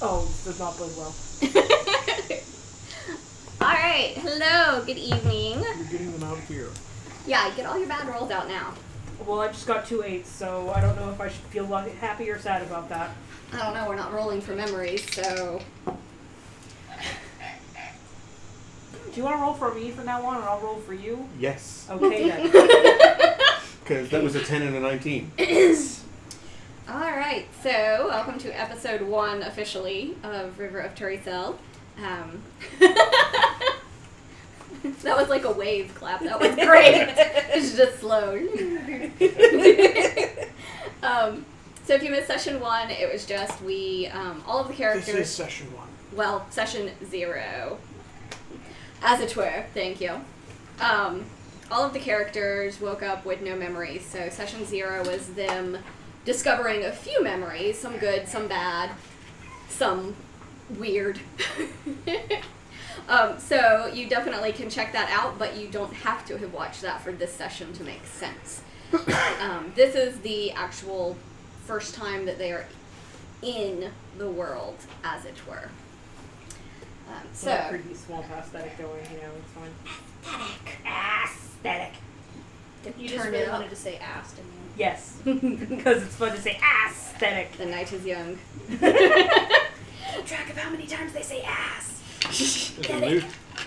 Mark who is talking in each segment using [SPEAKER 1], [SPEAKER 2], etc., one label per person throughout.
[SPEAKER 1] Oh, this does not bode well.
[SPEAKER 2] Alright, hello, good evening.
[SPEAKER 3] You're getting them out here.
[SPEAKER 2] Yeah, get all your bad rolls out now.
[SPEAKER 1] Well, I just got 2 8s, so I don't know if I should feel happy or sad about that.
[SPEAKER 2] I don't know, we're not rolling for memories, so...
[SPEAKER 1] Do you want to roll for me from now on, and I'll roll for you?
[SPEAKER 3] Yes.
[SPEAKER 1] Okay, then.
[SPEAKER 3] Because that was a 10 and a 19.
[SPEAKER 2] Alright, so welcome to episode 1 officially of River of Tueriesal. That was like a wave clap. That was great. It's just slow. So if you missed session 1, it was just all of the characters.
[SPEAKER 3] This is session 1.
[SPEAKER 2] Well, session 0. As it were, thank you. All of the characters woke up with no memories, so session 0 was them discovering a few memories, some good, some bad, some weird. So you definitely can check that out, but you don't have to have watched that for this session to make sense. This is the actual first time that they are in the world, as it were.
[SPEAKER 1] So that pretty small aesthetic going, it's fine. Aesthetic.
[SPEAKER 4] You just really wanted to say ass, didn't you?
[SPEAKER 1] Yes, because it's fun to say aesthetic.
[SPEAKER 2] The night is young.
[SPEAKER 4] Keep track of how many times they say ass.
[SPEAKER 3] It's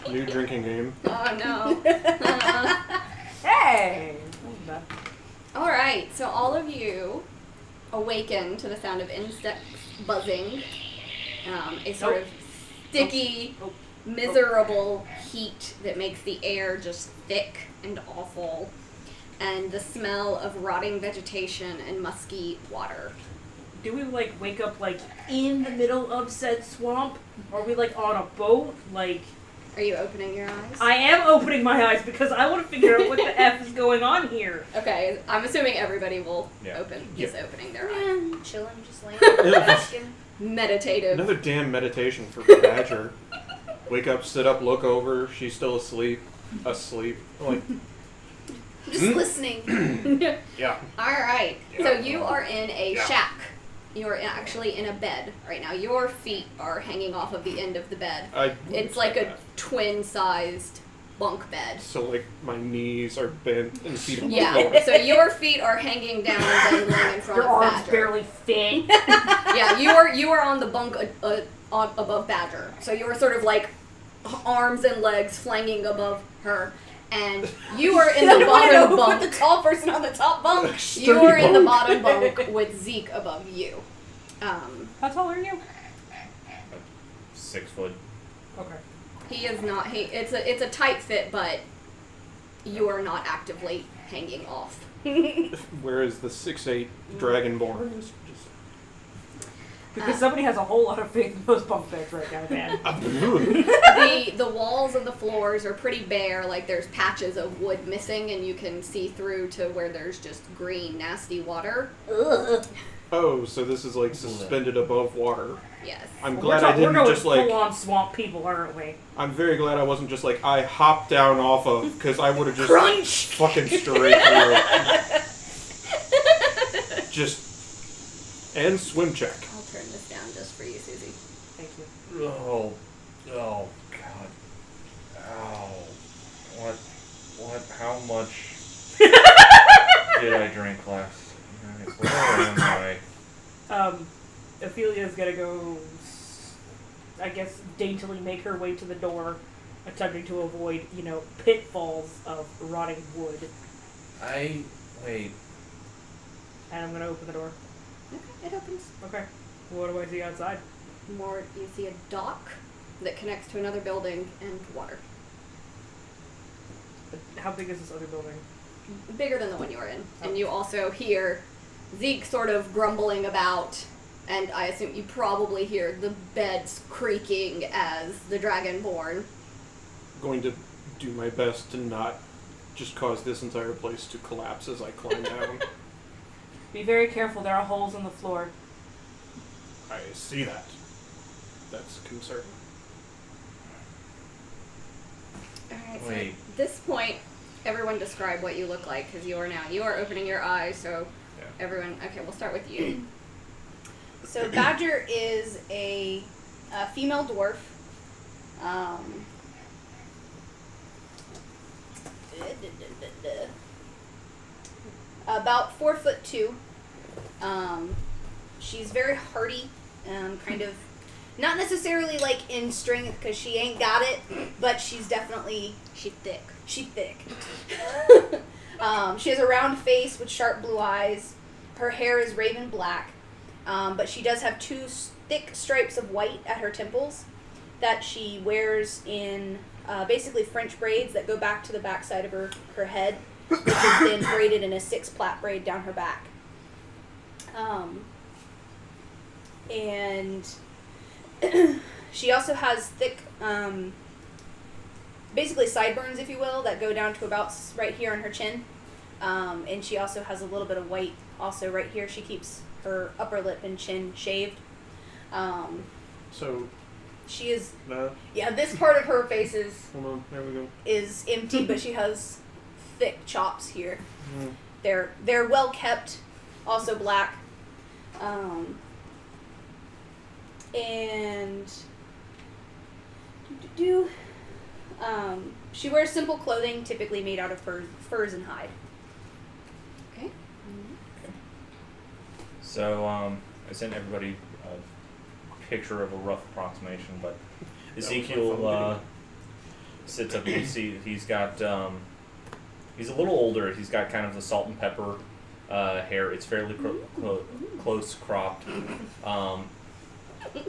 [SPEAKER 3] a new drinking game.
[SPEAKER 2] Oh no.
[SPEAKER 1] Hey!
[SPEAKER 2] Alright, so all of you awaken to the sound of insects buzzing. A sort of sticky, miserable heat that makes the air just thick and awful. And the smell of rotting vegetation and musky water.
[SPEAKER 1] Do we, wake up, in the middle of said swamp? Or are we, on a boat?
[SPEAKER 2] Are you opening your eyes?
[SPEAKER 1] I am opening my eyes because I want to figure out what the F is going on here.
[SPEAKER 2] Okay, I'm assuming everybody will
[SPEAKER 3] Yeah.
[SPEAKER 2] is opening their eyes.
[SPEAKER 4] Yeah, chilling, just laying there, basking.
[SPEAKER 2] Meditative.
[SPEAKER 3] Another damn meditation for Badger. Wake up, sit up, look over. She's still asleep. Like,
[SPEAKER 4] Just listening.
[SPEAKER 3] yeah.
[SPEAKER 2] Alright, so you are in a
[SPEAKER 3] Yeah.
[SPEAKER 2] shack. You are actually in a bed right now. Your feet are hanging off of the end of the bed. It's like a twin-sized bunk bed.
[SPEAKER 3] So, my knees are bent and feet on the
[SPEAKER 2] Yeah,
[SPEAKER 3] floor.
[SPEAKER 2] so your feet are hanging down and dangling in front
[SPEAKER 1] Your
[SPEAKER 2] of
[SPEAKER 1] arms
[SPEAKER 2] Badger.
[SPEAKER 1] barely fit.
[SPEAKER 2] Yeah, you are on the bunk above Badger. So you are sort of arms and legs flanging above her. And you are in the bottom bunk.
[SPEAKER 4] Put the tall person on the top bunk.
[SPEAKER 2] You are in the bottom bunk with Zeke above you.
[SPEAKER 1] How tall are you?
[SPEAKER 5] 6 foot.
[SPEAKER 1] Okay.
[SPEAKER 2] He is not. It's a tight fit, but you are not actively hanging off.
[SPEAKER 3] Whereas the 6'8" Dragonborn is just...
[SPEAKER 1] Because somebody has a whole lot of faith in those bunk beds right now, man.
[SPEAKER 2] The walls of the floors are pretty bare. There's patches of wood missing, and you can see through to where there's just green, nasty water.
[SPEAKER 4] Ugh.
[SPEAKER 3] Oh, so this is suspended above water.
[SPEAKER 2] Yes.
[SPEAKER 3] I'm
[SPEAKER 1] We're
[SPEAKER 3] glad I didn't
[SPEAKER 1] going
[SPEAKER 3] just
[SPEAKER 1] full-on swamp people, aren't we?
[SPEAKER 3] I'm very glad I wasn't just I hopped down off of, because I would have just
[SPEAKER 4] Crunch!
[SPEAKER 3] fucking straight through it. Just and swim check.
[SPEAKER 2] I'll turn this down just for you, Susie.
[SPEAKER 1] Thank you.
[SPEAKER 5] Oh God. Ow. What, how much did I drink last night? Where am I?
[SPEAKER 1] Ophelia's gonna go, I guess, daintily make her way to the door, attempting to avoid, pitfalls of rotting wood.
[SPEAKER 5] Wait.
[SPEAKER 1] And I'm gonna open the door.
[SPEAKER 2] Okay, it opens.
[SPEAKER 1] Okay. What do I see outside?
[SPEAKER 2] You see a dock that connects to another building and water.
[SPEAKER 1] How big is this other building?
[SPEAKER 2] Bigger than the one you're in. And you also hear Zeke sort of grumbling about, and I assume you probably hear the beds creaking as the Dragonborn.
[SPEAKER 3] Going to do my best to not just cause this entire place to collapse as I climb down.
[SPEAKER 1] Be very careful, there are holes in the floor.
[SPEAKER 3] I see that. That's concerning.
[SPEAKER 2] Alright, so
[SPEAKER 5] Wait.
[SPEAKER 2] at this point, everyone describe what you look like, because you are opening your eyes, so
[SPEAKER 5] Yeah.
[SPEAKER 2] everyone, okay, we'll start with you. So Badger is a female dwarf. About 4'2". She's very hardy, kind of not necessarily like in strength because she ain't got it, but she's definitely
[SPEAKER 4] She's thick.
[SPEAKER 2] she's thick. She has a round face with sharp blue eyes. Her hair is raven black, but she does have two thick stripes of white at her temples that she wears in basically French braids that go back to the backside of her head, which is then braided in a 6-plait braid down her back. And she also has thick, basically sideburns, if you will, that go down to about right here on her chin. And she also has a little bit of white also right here. She keeps her upper lip and chin shaved.
[SPEAKER 3] So,
[SPEAKER 2] She is,
[SPEAKER 3] no.
[SPEAKER 2] yeah, this part of her face
[SPEAKER 3] Hold on. There we go.
[SPEAKER 2] is empty, but she has thick chops here.
[SPEAKER 3] Mm.
[SPEAKER 2] They're well kept, also black. And she wears simple clothing, typically made out of furs and hide.
[SPEAKER 4] Okay.
[SPEAKER 5] So, I sent everybody a picture of a rough approximation, but
[SPEAKER 3] was my
[SPEAKER 5] Ezekiel
[SPEAKER 3] phone
[SPEAKER 5] sits up and you see he's got, he's a little older. He's got kind of the salt and pepper hair. It's fairly close cropped.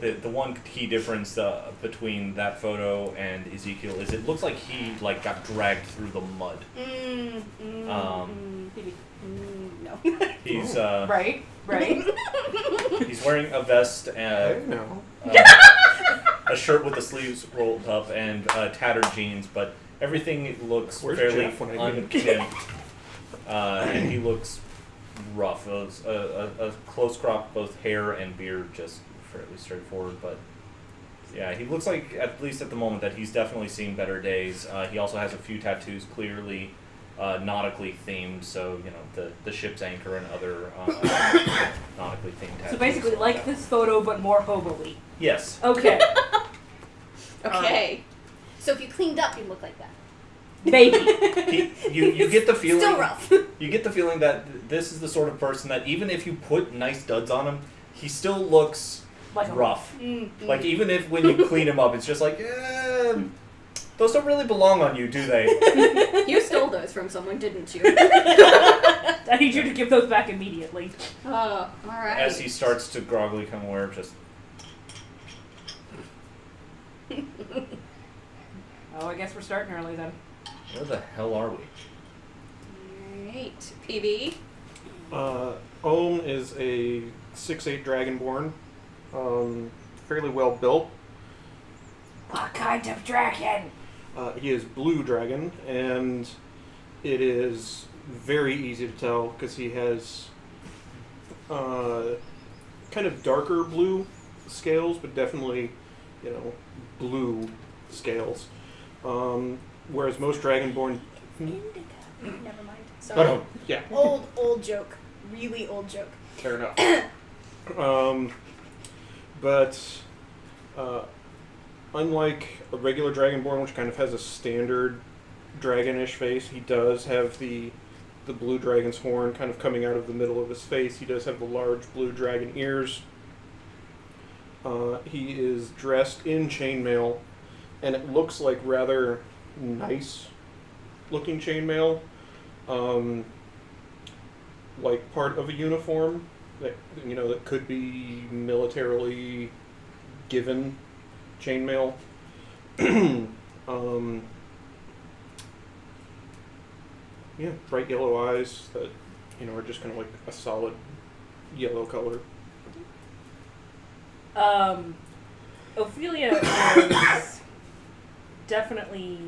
[SPEAKER 5] The one key difference between that photo and Ezekiel is it looks like he got dragged through the mud.
[SPEAKER 2] No.
[SPEAKER 5] He's
[SPEAKER 1] Right.
[SPEAKER 5] he's wearing a vest
[SPEAKER 3] I
[SPEAKER 5] and
[SPEAKER 3] know.
[SPEAKER 5] a shirt with the sleeves rolled up and tattered jeans, but everything looks
[SPEAKER 3] Where's
[SPEAKER 5] fairly
[SPEAKER 3] Jeff when I need him?
[SPEAKER 5] unkempt, and he looks rough. A close crop, both hair and beard, just fairly straightforward. But yeah, he looks like, at least at the moment, that he's definitely seen better days. He also has a few tattoos, clearly nautically themed. So the ship's anchor and other nautically themed tattoos.
[SPEAKER 1] So basically, like this photo, but more hobo-y.
[SPEAKER 5] Yes.
[SPEAKER 1] Okay.
[SPEAKER 2] Okay. So if you cleaned up, you'd look like that.
[SPEAKER 1] Maybe.
[SPEAKER 5] You get the feeling.
[SPEAKER 2] Still rough.
[SPEAKER 5] You get the feeling that this is the sort of person that even if you put nice duds on him, he still looks
[SPEAKER 1] Like a-
[SPEAKER 5] rough.
[SPEAKER 2] Mm-hmm.
[SPEAKER 5] Like even if when you clean him up, it's just like, those don't really belong on you, do they?
[SPEAKER 2] You stole those from someone, didn't you?
[SPEAKER 1] I need you to give those back immediately.
[SPEAKER 2] Oh, all right.
[SPEAKER 5] As he starts to groggily come aware, just
[SPEAKER 1] Oh, I guess we're starting early then.
[SPEAKER 5] where the hell are we?
[SPEAKER 2] Alright. PB.
[SPEAKER 3] Ohm is a 6'8" dragonborn, fairly well built.
[SPEAKER 1] What kind of dragon?
[SPEAKER 3] He is blue dragon, and it is very easy to tell because he has kind of darker blue scales, but definitely, blue scales. Whereas most dragonborn.
[SPEAKER 2] Indigo. Never mind. Sorry.
[SPEAKER 3] Oh, yeah.
[SPEAKER 2] Old joke. Really old joke.
[SPEAKER 3] Fair enough. But unlike a regular dragonborn, which kind of has a standard dragonish face, he does have the blue dragon's horn kind of coming out of the middle of his face. He does have the large blue dragon ears. He is dressed in chainmail, and it looks like rather nice looking chainmail. Like part of a uniform that that could be militarily given chainmail. Yeah, bright yellow eyes that are just kind of like a solid yellow color.
[SPEAKER 1] Ophelia is definitely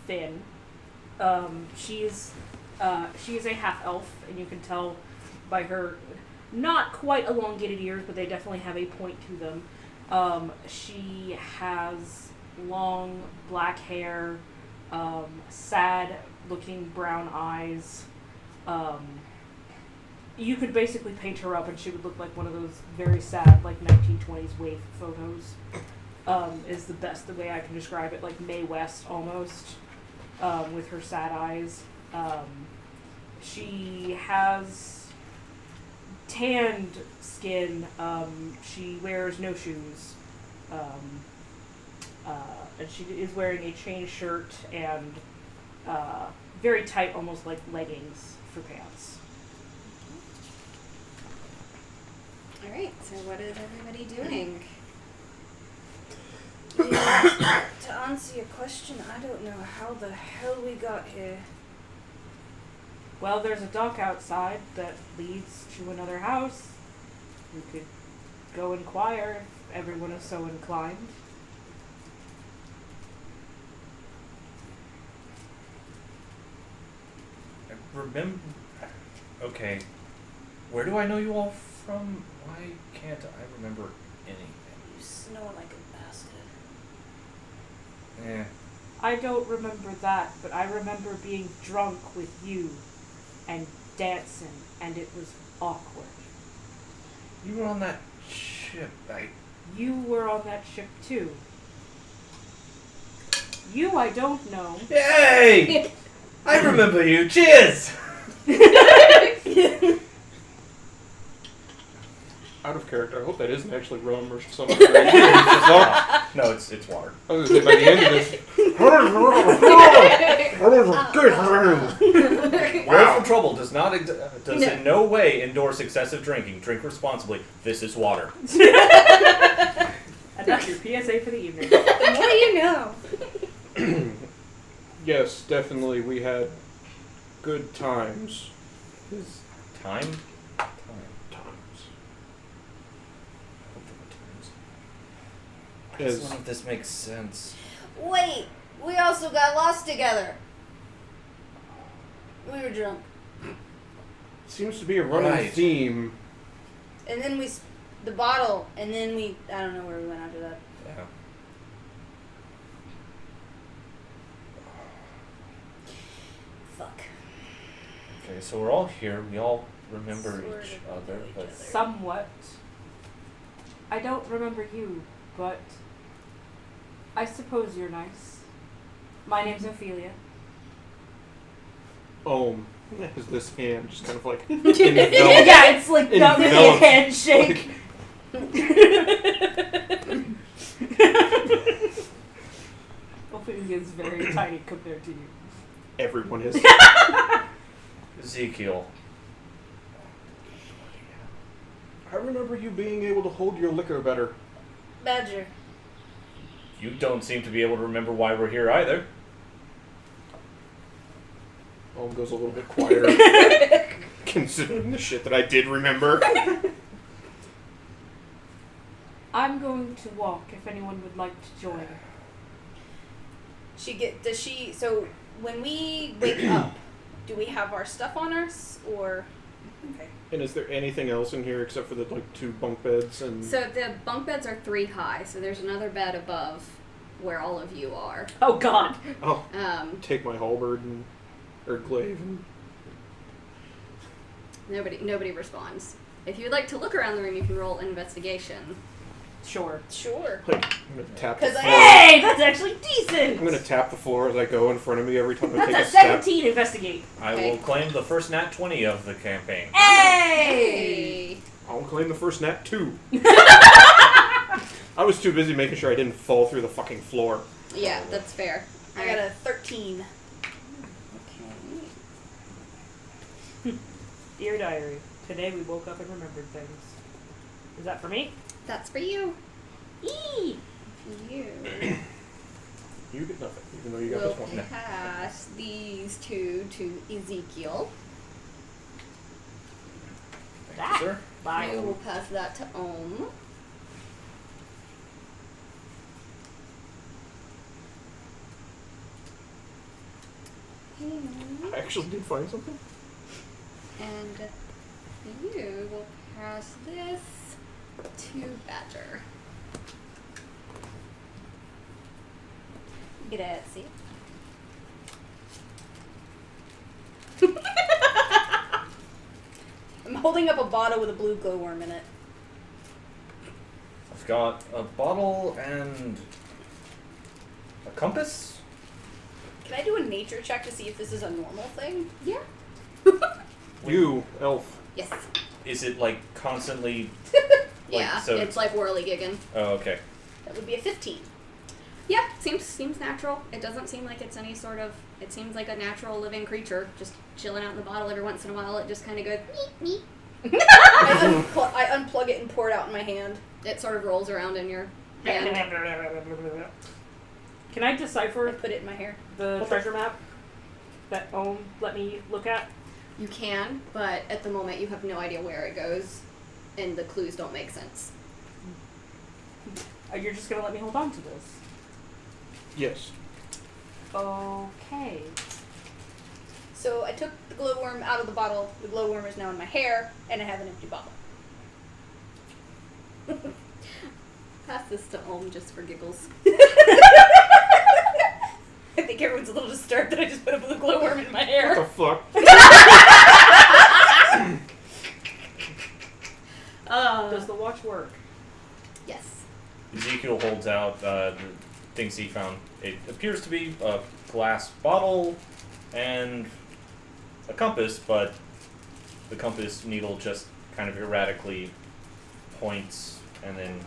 [SPEAKER 1] thin. She's a half elf, and you can tell by her not quite elongated ears, but they definitely have a point to them. She has long black hair, sad looking brown eyes, you could basically paint her up and she would look like one of those very sad, like 1920s wave photos. Is the way I can describe it, like Mae West almost, with her sad eyes. She has tanned skin. She wears no shoes. And she is wearing a chain shirt and very tight, almost like leggings for pants.
[SPEAKER 2] All right. So what is everybody doing?
[SPEAKER 4] Yeah, to answer your question, I don't know how the hell we got here.
[SPEAKER 1] Well, there's a dock outside that leads to another house. We could go inquire if everyone is so inclined.
[SPEAKER 5] Remember? Okay. Where do I know you all from? Why can't I remember anything?
[SPEAKER 4] You snore like a bastard.
[SPEAKER 5] Eh.
[SPEAKER 1] I don't remember that, but I remember being drunk with you and dancing, and it was awkward.
[SPEAKER 5] You were on that ship.
[SPEAKER 1] You were on that ship too. You, I don't know.
[SPEAKER 5] Yay! I remember you. Cheers!
[SPEAKER 3] Out of character. I hope that isn't actually rum or something.
[SPEAKER 5] No, it's water.
[SPEAKER 3] I was gonna say by the end of this.
[SPEAKER 5] Wow. From Trouble does not does in no way endorse excessive drinking. Drink responsibly. This is water.
[SPEAKER 1] And that's your PSA for the evening.
[SPEAKER 2] The more you know.
[SPEAKER 3] Yes, definitely. We had good times.
[SPEAKER 5] Time?
[SPEAKER 3] Times.
[SPEAKER 5] I guess
[SPEAKER 3] As
[SPEAKER 5] none of this makes sense.
[SPEAKER 4] Wait, we also got lost together. We were drunk.
[SPEAKER 3] seems to be a running
[SPEAKER 5] Right.
[SPEAKER 3] theme.
[SPEAKER 4] And then the bottle, and then I don't know where we went after that.
[SPEAKER 5] Yeah.
[SPEAKER 4] Fuck.
[SPEAKER 5] Okay, so we're all here. We all remember
[SPEAKER 4] Sort
[SPEAKER 5] each
[SPEAKER 4] of
[SPEAKER 5] other,
[SPEAKER 4] remember each
[SPEAKER 5] but
[SPEAKER 4] other.
[SPEAKER 1] Somewhat. I don't remember you, but I suppose you're nice. My name's Ophelia.
[SPEAKER 3] Is this hand just kind of like
[SPEAKER 1] Yeah, it's like not really a
[SPEAKER 3] Enveloped.
[SPEAKER 1] handshake. Ophelia's very tiny compared to you.
[SPEAKER 3] everyone is.
[SPEAKER 5] Ezekiel.
[SPEAKER 3] I remember you being able to hold your liquor better.
[SPEAKER 4] Badger.
[SPEAKER 5] You don't seem to be able to remember why we're here either.
[SPEAKER 3] Ohm goes a little bit quieter, considering the shit that I did remember.
[SPEAKER 1] I'm going to walk if anyone would like to join.
[SPEAKER 2] So when we wake up, do we have our stuff on us, or? Okay.
[SPEAKER 3] And is there anything else in here except for the two bunk beds and?
[SPEAKER 2] So the bunk beds are 3 high, so there's another bed above where all of you are.
[SPEAKER 1] Oh God!
[SPEAKER 3] Oh,
[SPEAKER 2] Um,
[SPEAKER 3] take my halberd or glaive and.
[SPEAKER 2] nobody responds. If you would like to look around the room, you can roll investigation.
[SPEAKER 1] Sure.
[SPEAKER 2] Sure.
[SPEAKER 3] Like, I'm gonna tap the
[SPEAKER 4] 'Cause I-
[SPEAKER 3] floor.
[SPEAKER 1] Hey, that's actually decent.
[SPEAKER 3] I'm gonna tap the floor as I go in front of me every time I take a
[SPEAKER 1] That's a
[SPEAKER 3] step.
[SPEAKER 1] 17. Investigate.
[SPEAKER 5] I
[SPEAKER 2] Okay.
[SPEAKER 5] will claim the first nat 20 of the campaign.
[SPEAKER 1] Hey.
[SPEAKER 3] I'll claim the first nat 2. I was too busy making sure I didn't fall through the fucking floor.
[SPEAKER 2] Yeah, that's fair.
[SPEAKER 4] I got a 13.
[SPEAKER 2] Okay.
[SPEAKER 1] Dear diary, today we woke up and remembered things. Is that for me?
[SPEAKER 2] That's for you.
[SPEAKER 1] Eee.
[SPEAKER 2] You
[SPEAKER 3] You get nothing, even though you got
[SPEAKER 2] will
[SPEAKER 3] this one.
[SPEAKER 2] pass these 2 to Ezekiel.
[SPEAKER 5] Thank you, sir.
[SPEAKER 1] Bye.
[SPEAKER 2] You will pass that to Ohm.
[SPEAKER 3] I actually did find something.
[SPEAKER 2] And you will pass this to Badger. Grazie. I'm holding up a bottle with a blue glowworm in it.
[SPEAKER 5] I've got a bottle and a compass.
[SPEAKER 4] Can I do a nature check to see if this is a normal thing?
[SPEAKER 2] Yeah.
[SPEAKER 3] You, elf.
[SPEAKER 2] Yes.
[SPEAKER 5] Is it like constantly?
[SPEAKER 2] Yeah,
[SPEAKER 5] so
[SPEAKER 2] it's like whirligigging.
[SPEAKER 5] Oh, okay.
[SPEAKER 4] That would be a 15.
[SPEAKER 2] Yeah, seems natural. It doesn't seem like it's any sort of. It seems like a natural living creature, just chilling out in the bottle. Every once in a while, it just kind of goes meep meep.
[SPEAKER 4] I unplug it and pour it out in my hand.
[SPEAKER 2] It sort of rolls around in your hand.
[SPEAKER 1] Can I
[SPEAKER 4] I
[SPEAKER 1] decipher
[SPEAKER 4] put it in my hair.
[SPEAKER 1] the treasure map that Ohm let me look at?
[SPEAKER 2] You can, but at the moment, you have no idea where it goes, and the clues don't make sense.
[SPEAKER 1] You're just gonna let me hold on to this?
[SPEAKER 3] Yes.
[SPEAKER 1] Okay.
[SPEAKER 4] So I took the glowworm out of the bottle. The glowworm is now in my hair, and I have an empty bottle.
[SPEAKER 2] Pass this to Ohm just for giggles.
[SPEAKER 4] I think everyone's a little disturbed that I just put a blue glowworm in my hair.
[SPEAKER 3] What the fuck?
[SPEAKER 1] Does the watch work?
[SPEAKER 2] Yes.
[SPEAKER 5] Ezekiel holds out the things he found. It appears to be a glass bottle and a compass, but the compass needle just kind of erratically points and then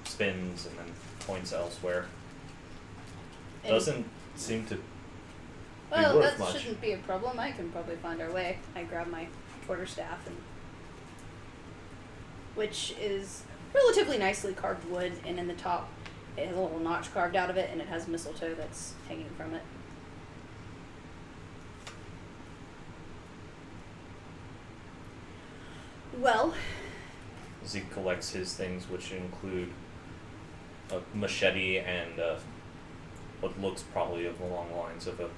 [SPEAKER 5] spins and then points elsewhere.
[SPEAKER 4] And-
[SPEAKER 5] Doesn't seem to
[SPEAKER 4] Well,
[SPEAKER 5] worth
[SPEAKER 4] that
[SPEAKER 5] much.
[SPEAKER 4] shouldn't be a problem. I can probably find our way. I grab my quarterstaff, and which is relatively nicely carved wood, and in the top it has a little notch carved out of it, and it has mistletoe that's hanging from it. Well,
[SPEAKER 5] as he collects his things, which include a machete and what looks probably along the lines of a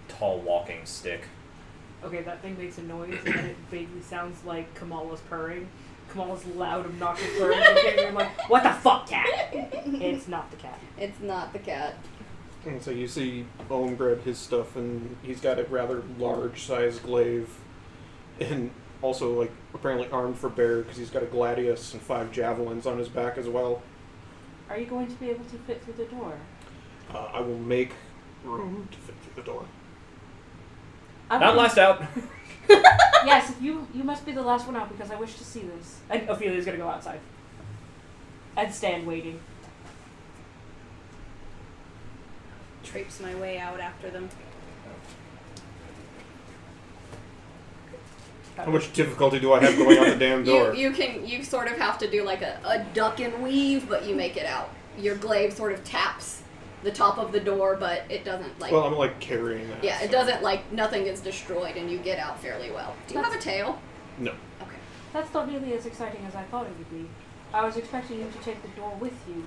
[SPEAKER 5] tall walking stick.
[SPEAKER 1] Okay, that thing makes a noise, and then it vaguely sounds like Kamala's purring. Kamala's loud, obnoxious purring. And I'm like, what the fuck, cat? It's not the cat.
[SPEAKER 2] It's not the cat.
[SPEAKER 3] And so you see Ohm grab his stuff, and he's got a rather large-sized glaive, and also, like, apparently armed for bear, because he's got a gladius and 5 javelins on his back as well.
[SPEAKER 1] Are you going to be able to fit through the door?
[SPEAKER 3] I will make room to fit through the door.
[SPEAKER 5] Not last out!
[SPEAKER 1] Yes, you must be the last one out because I wish to see this. And Ophelia's gonna go outside. And stand waiting.
[SPEAKER 4] traipse my way out after them.
[SPEAKER 3] How much difficulty do I have going out the damn door?
[SPEAKER 2] You sort of have to do like a duck and weave, but you make it out. Your glaive sort of taps the top of the door, but it doesn't like.
[SPEAKER 3] Well, I'm like carrying that.
[SPEAKER 2] Yeah, it doesn't like nothing gets destroyed, and you get out fairly well. Do you have a tail?
[SPEAKER 3] No.
[SPEAKER 2] Okay.
[SPEAKER 1] That's not nearly as exciting as I thought it would be. I was expecting you to take the door with you.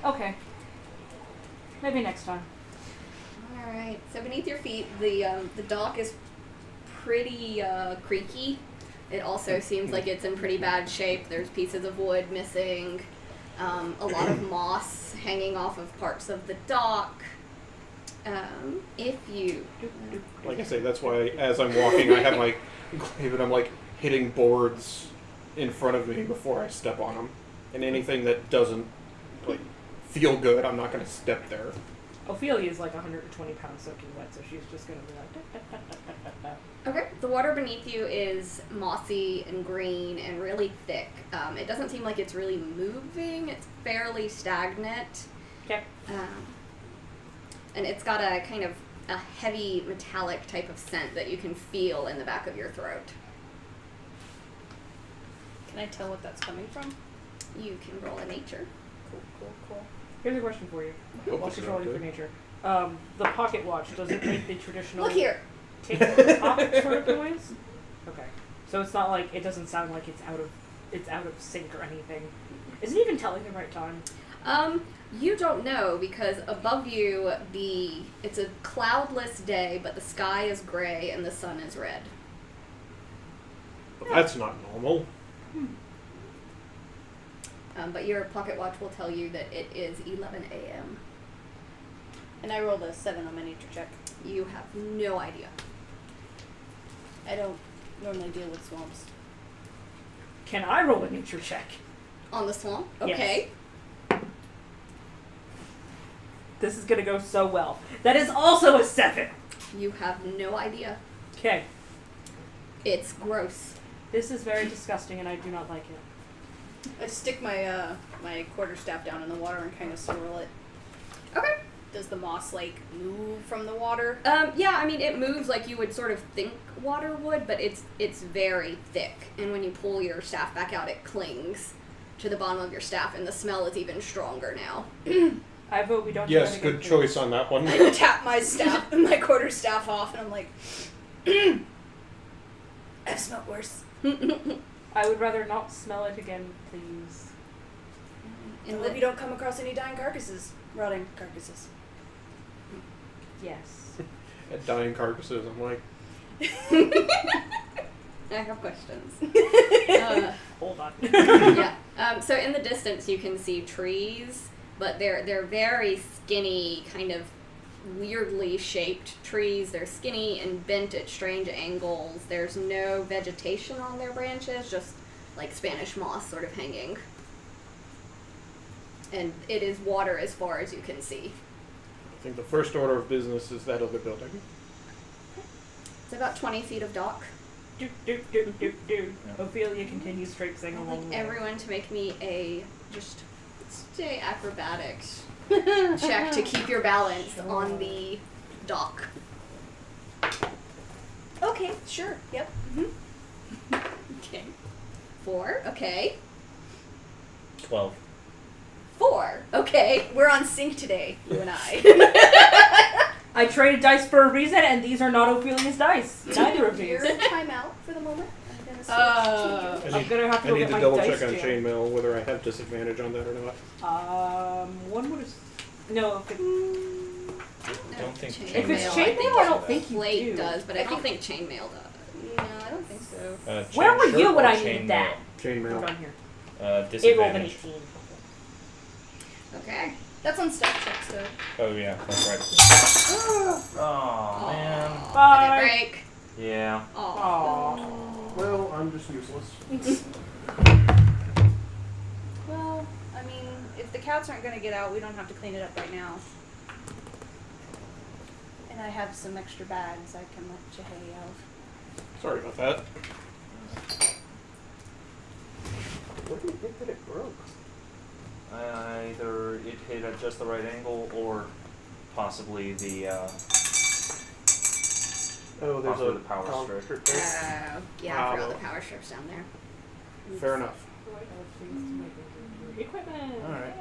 [SPEAKER 1] Okay. Maybe next time.
[SPEAKER 2] All right. So beneath your feet, the dock is pretty creaky. It also seems like it's in pretty bad shape. There's pieces of wood missing, a lot of moss hanging off of parts of the dock. If you
[SPEAKER 3] Like I say, that's why as I'm walking, I have my glaive and I'm like hitting boards in front of me before I step on them. And anything that doesn't like feel good, I'm not going to step there.
[SPEAKER 1] Ophelia is like 120 pounds soaking wet, so she's just going to be like... Da, da, da, da, da, da.
[SPEAKER 2] Okay. The water beneath you is mossy and green and really thick. It doesn't seem like it's really moving. It's fairly stagnant.
[SPEAKER 1] Okay.
[SPEAKER 2] And it's got a kind of a heavy metallic type of scent that you can feel in the back of your throat.
[SPEAKER 4] Can I tell what that's coming from?
[SPEAKER 2] You can roll a nature.
[SPEAKER 4] Cool.
[SPEAKER 1] Here's a question for you.
[SPEAKER 3] Hope
[SPEAKER 1] While
[SPEAKER 3] it's
[SPEAKER 1] she's
[SPEAKER 3] not
[SPEAKER 1] rolling for
[SPEAKER 3] good.
[SPEAKER 1] nature. The pocket watch, does it make the traditional...
[SPEAKER 2] Look here.
[SPEAKER 1] Tick the pocket sort of noise? Okay. So it's not like, it doesn't sound like it's out of sync or anything. Is it even telling the right time?
[SPEAKER 2] You don't know because above you it's a cloudless day, but the sky is gray and the sun is red.
[SPEAKER 3] That's not normal.
[SPEAKER 2] But your pocket watch will tell you that it is 11 a.m.
[SPEAKER 4] And I rolled a 7 on my nature check.
[SPEAKER 2] You have no idea.
[SPEAKER 4] I don't normally deal with swamps.
[SPEAKER 1] Can I roll a nature check?
[SPEAKER 2] On the swamp?
[SPEAKER 1] Yes.
[SPEAKER 2] Okay.
[SPEAKER 1] This is gonna go so well. That is also a 7.
[SPEAKER 2] You have no idea.
[SPEAKER 1] Okay.
[SPEAKER 2] It's gross.
[SPEAKER 1] This is very disgusting and I do not like it.
[SPEAKER 4] I stick my my quarterstaff down in the water and kind of swirl it.
[SPEAKER 2] Okay.
[SPEAKER 4] Does the moss like move from the water?
[SPEAKER 2] Yeah, I mean, it moves like you would sort of think water would, but it's very thick. And when you pull your staff back out, it clings to the bottom of your staff, and the smell is even stronger now.
[SPEAKER 1] I vote we don't do
[SPEAKER 3] Yes,
[SPEAKER 1] that
[SPEAKER 3] good
[SPEAKER 1] again,
[SPEAKER 3] choice on that one.
[SPEAKER 4] I tap my staff, my quarterstaff off, and I'm like, I've smelled worse.
[SPEAKER 1] I would rather not smell it again, please.
[SPEAKER 4] And hope you don't come across any dying carcasses, rotting carcasses.
[SPEAKER 1] Yes.
[SPEAKER 3] At dying carcasses, I'm like,
[SPEAKER 2] I have questions.
[SPEAKER 1] Hold on.
[SPEAKER 2] Yeah. So in the distance, you can see trees, but they're very skinny, kind of weirdly shaped trees. They're skinny and bent at strange angles. There's no vegetation on their branches, just like Spanish moss sort of hanging. And it is water as far as you can see.
[SPEAKER 3] I think the first order of business is that other building.
[SPEAKER 2] It's about 20 feet of dock.
[SPEAKER 1] Do, do, do, do, do. Ophelia continues traipsing
[SPEAKER 2] I'd
[SPEAKER 1] along
[SPEAKER 2] like
[SPEAKER 1] the way.
[SPEAKER 2] everyone to make me a just stay acrobatics check to keep your balance on the dock.
[SPEAKER 4] Okay, sure, yep.
[SPEAKER 2] Okay. 4. Okay.
[SPEAKER 5] 12.
[SPEAKER 2] 4. Okay.
[SPEAKER 4] We're on sync today, you and I.
[SPEAKER 1] I traded dice for a reason, and these are not Ophelia's dice. Neither of
[SPEAKER 4] You're
[SPEAKER 1] these.
[SPEAKER 4] in timeout for the moment. I'm gonna switch
[SPEAKER 1] I'm gonna have to
[SPEAKER 3] I
[SPEAKER 1] go
[SPEAKER 3] need
[SPEAKER 1] get
[SPEAKER 3] to
[SPEAKER 1] my
[SPEAKER 3] double
[SPEAKER 1] dice
[SPEAKER 3] check on
[SPEAKER 1] jam.
[SPEAKER 3] chainmail whether I have disadvantage on that or not.
[SPEAKER 1] One would have. No, if it,
[SPEAKER 5] I don't think
[SPEAKER 2] Chainmail,
[SPEAKER 1] if it's
[SPEAKER 5] chainmail-
[SPEAKER 1] chainmail, I don't think you
[SPEAKER 2] Plate
[SPEAKER 1] do.
[SPEAKER 2] does, but I don't think chainmail does. No, I don't think so.
[SPEAKER 1] Where
[SPEAKER 5] chain
[SPEAKER 1] were
[SPEAKER 5] shirt
[SPEAKER 1] you when
[SPEAKER 5] or
[SPEAKER 1] I
[SPEAKER 5] chain
[SPEAKER 1] needed that?
[SPEAKER 5] mail?
[SPEAKER 1] Hold
[SPEAKER 3] Chainmail.
[SPEAKER 1] on here. It rolled an
[SPEAKER 5] Disadvantage.
[SPEAKER 1] 18.
[SPEAKER 2] Okay.
[SPEAKER 4] That's on stealth checks, though.
[SPEAKER 5] Oh yeah, that's right. Oh man.
[SPEAKER 1] Bye.
[SPEAKER 2] Break.
[SPEAKER 5] Yeah.
[SPEAKER 1] Aww.
[SPEAKER 3] Well, I'm just useless.
[SPEAKER 4] Well, I mean, if the cats aren't gonna get out, we don't have to clean it up right now. And I have some extra bags I can let Jahey out.
[SPEAKER 3] Sorry about that. Where do you think that it broke?
[SPEAKER 5] Either it hit at just the right angle, or possibly the
[SPEAKER 3] Oh, there's
[SPEAKER 5] Possibly
[SPEAKER 3] a
[SPEAKER 5] the power strip.
[SPEAKER 3] there.
[SPEAKER 2] Yeah, I forgot
[SPEAKER 3] Wow.
[SPEAKER 2] the power strips down there.
[SPEAKER 3] Fair enough.
[SPEAKER 1] Equipment.
[SPEAKER 5] All right.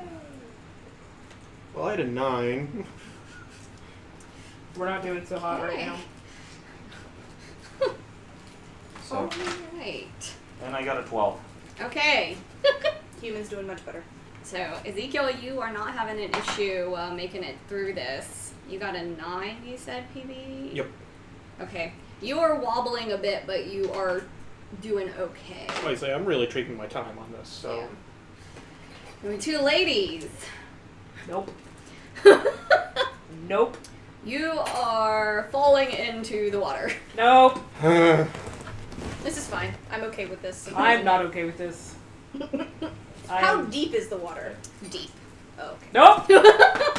[SPEAKER 3] Well, I had a 9.
[SPEAKER 1] We're not doing so hot right now.
[SPEAKER 5] So,
[SPEAKER 2] Alright.
[SPEAKER 5] and I got a 12.
[SPEAKER 2] Okay.
[SPEAKER 4] Humans doing much better.
[SPEAKER 2] So, Ezekiel, you are not having an issue making it through this. You got a 9, you said, PB?
[SPEAKER 3] Yep.
[SPEAKER 2] Okay. You are wobbling a bit, but you are doing okay.
[SPEAKER 3] Like I say, I'm really taking my time on this, so.
[SPEAKER 2] Yeah. And the 2 ladies.
[SPEAKER 1] Nope. Nope.
[SPEAKER 2] You are falling into the water.
[SPEAKER 1] Nope.
[SPEAKER 4] This is fine. I'm okay with this.
[SPEAKER 1] I'm not okay with this.
[SPEAKER 4] How deep is the water?
[SPEAKER 2] Deep.
[SPEAKER 4] Oh, okay.
[SPEAKER 1] Nope.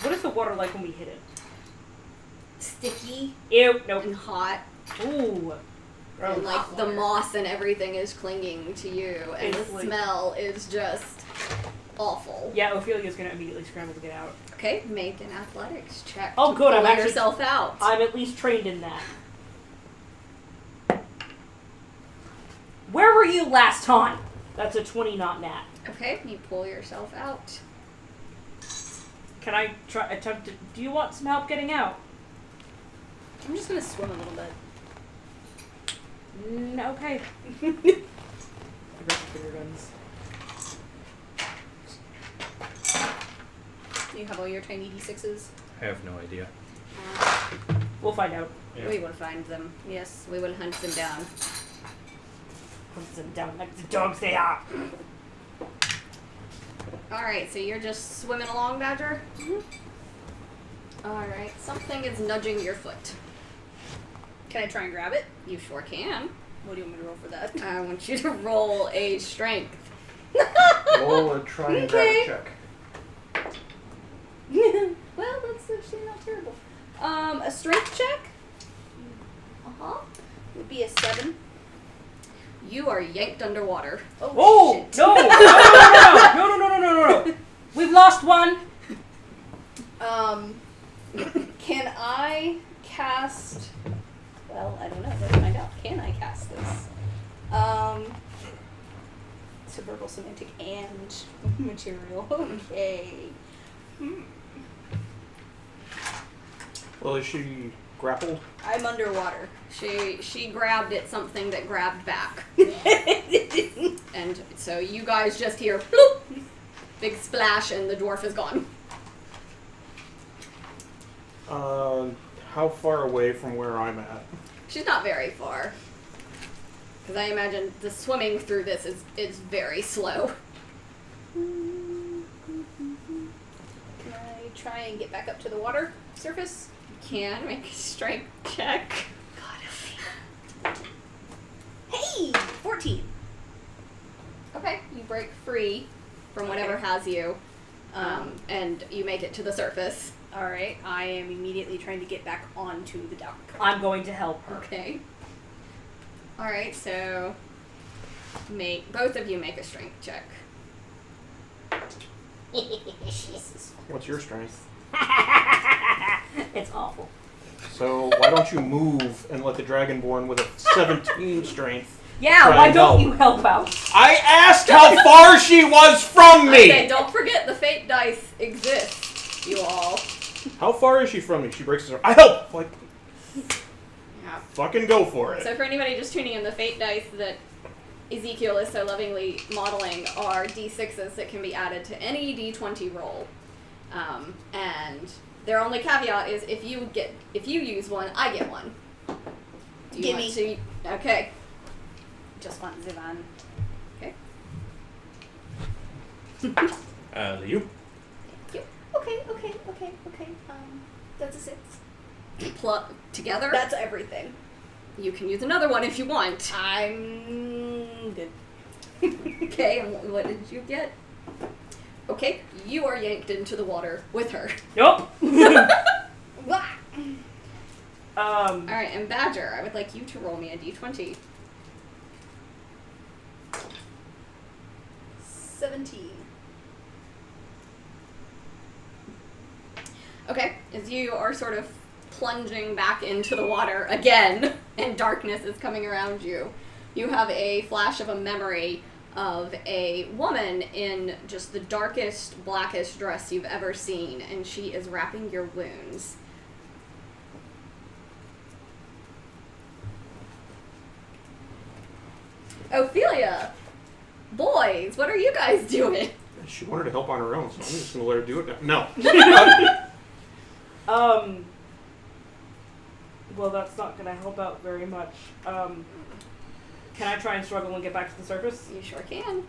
[SPEAKER 1] What is the water like when we hit it?
[SPEAKER 2] Sticky
[SPEAKER 1] Ew. Nope.
[SPEAKER 2] and hot.
[SPEAKER 1] Ooh.
[SPEAKER 2] And
[SPEAKER 1] Gross.
[SPEAKER 2] like the moss and everything is clinging to you, and
[SPEAKER 1] It's
[SPEAKER 2] the
[SPEAKER 1] like-
[SPEAKER 2] smell is just awful.
[SPEAKER 1] Yeah, Ophelia's gonna immediately scramble to get out.
[SPEAKER 2] Okay, make an athletics check.
[SPEAKER 1] Oh,
[SPEAKER 2] to
[SPEAKER 1] good, I'm
[SPEAKER 2] pull
[SPEAKER 1] actually-
[SPEAKER 2] yourself out.
[SPEAKER 1] I'm at least trained in that. Where were you last time? That's a 20, not nat.
[SPEAKER 2] Okay, you pull yourself out.
[SPEAKER 1] Can I attempt to? Do you want some help getting out?
[SPEAKER 4] I'm just gonna swim a little bit.
[SPEAKER 1] Okay. Aggressive finger guns.
[SPEAKER 4] You have all your tiny d6s.
[SPEAKER 5] I have no idea.
[SPEAKER 1] We'll find out.
[SPEAKER 5] Yeah.
[SPEAKER 2] We will find them. Yes, we will hunt them down.
[SPEAKER 1] Hunt them down like the dogs they are.
[SPEAKER 2] Alright, so you're just swimming along, Badger?
[SPEAKER 1] Mm-hmm.
[SPEAKER 2] Alright, something is nudging your foot.
[SPEAKER 4] Can I try and grab it?
[SPEAKER 2] You sure can.
[SPEAKER 4] What do you want me to roll for that?
[SPEAKER 2] I want you to roll a strength.
[SPEAKER 3] Roll a try and grab
[SPEAKER 4] Okay.
[SPEAKER 3] check.
[SPEAKER 4] Well, that's actually not terrible. A strength check would be a 7.
[SPEAKER 2] You are yanked underwater.
[SPEAKER 1] Oh
[SPEAKER 4] shit.
[SPEAKER 1] no! No! We've lost one.
[SPEAKER 4] Can I cast? Well, I don't know. Let's find out. Can I cast this? So verbal, semantic, and material. Okay.
[SPEAKER 3] Well, is she grappled?
[SPEAKER 4] I'm underwater.
[SPEAKER 2] She grabbed at something that grabbed back. And so you guys just hear bloop, big splash, and the dwarf is gone.
[SPEAKER 3] How far away from where I'm at?
[SPEAKER 2] She's not very far. Because I imagine the swimming through this is very slow.
[SPEAKER 4] Can I try and get back up to the water surface?
[SPEAKER 2] You can make a strength check.
[SPEAKER 4] Hey! 14.
[SPEAKER 2] Okay, you break free from whatever has you, and you make it to the surface.
[SPEAKER 4] Alright, I am immediately trying to get back onto the dock.
[SPEAKER 1] I'm going to help her.
[SPEAKER 2] Okay. Alright, so both of you make a strength check.
[SPEAKER 4] Jesus.
[SPEAKER 3] What's your strength?
[SPEAKER 1] It's awful.
[SPEAKER 3] So why don't you move and let the Dragonborn with a 17 strength?
[SPEAKER 1] Yeah,
[SPEAKER 3] try
[SPEAKER 1] why
[SPEAKER 3] and
[SPEAKER 1] don't
[SPEAKER 3] help?
[SPEAKER 1] you help out?
[SPEAKER 3] I asked how far she was from me!
[SPEAKER 2] Okay, don't forget the fate dice exist, you all.
[SPEAKER 3] How far is she from me? She breaks his arm. I help! Like,
[SPEAKER 2] Yeah.
[SPEAKER 3] fucking go for it.
[SPEAKER 2] So for anybody just tuning in, the fate dice that Ezekiel is so lovingly modeling are d6s that can be added to any d20 roll. And their only caveat is if you use one, I get one. Do you
[SPEAKER 4] Gimme.
[SPEAKER 2] want to? Okay.
[SPEAKER 4] Just want Zivan.
[SPEAKER 2] Okay.
[SPEAKER 5] You?
[SPEAKER 4] Okay. That's a 6.
[SPEAKER 2] Together,
[SPEAKER 4] That's everything.
[SPEAKER 2] you can use another one if you want.
[SPEAKER 4] I'm good.
[SPEAKER 2] Okay, and what did you get? Okay, you are yanked into the water with her.
[SPEAKER 1] Nope.
[SPEAKER 4] Wah!
[SPEAKER 2] Alright, and Badger, I would like you to roll me a d20.
[SPEAKER 4] 17.
[SPEAKER 2] Okay, as you are sort of plunging back into the water again, and darkness is coming around you, you have a flash of a memory of a woman in just the darkest, blackest dress you've ever seen, and she is wrapping your wounds. Ophelia! Boys, what are you guys doing?
[SPEAKER 3] She wanted to help on her own, so I'm just going to let her do it now. No.
[SPEAKER 1] Well, that's not going to help out very much. Can I try and struggle and get back to the surface?
[SPEAKER 2] You sure can.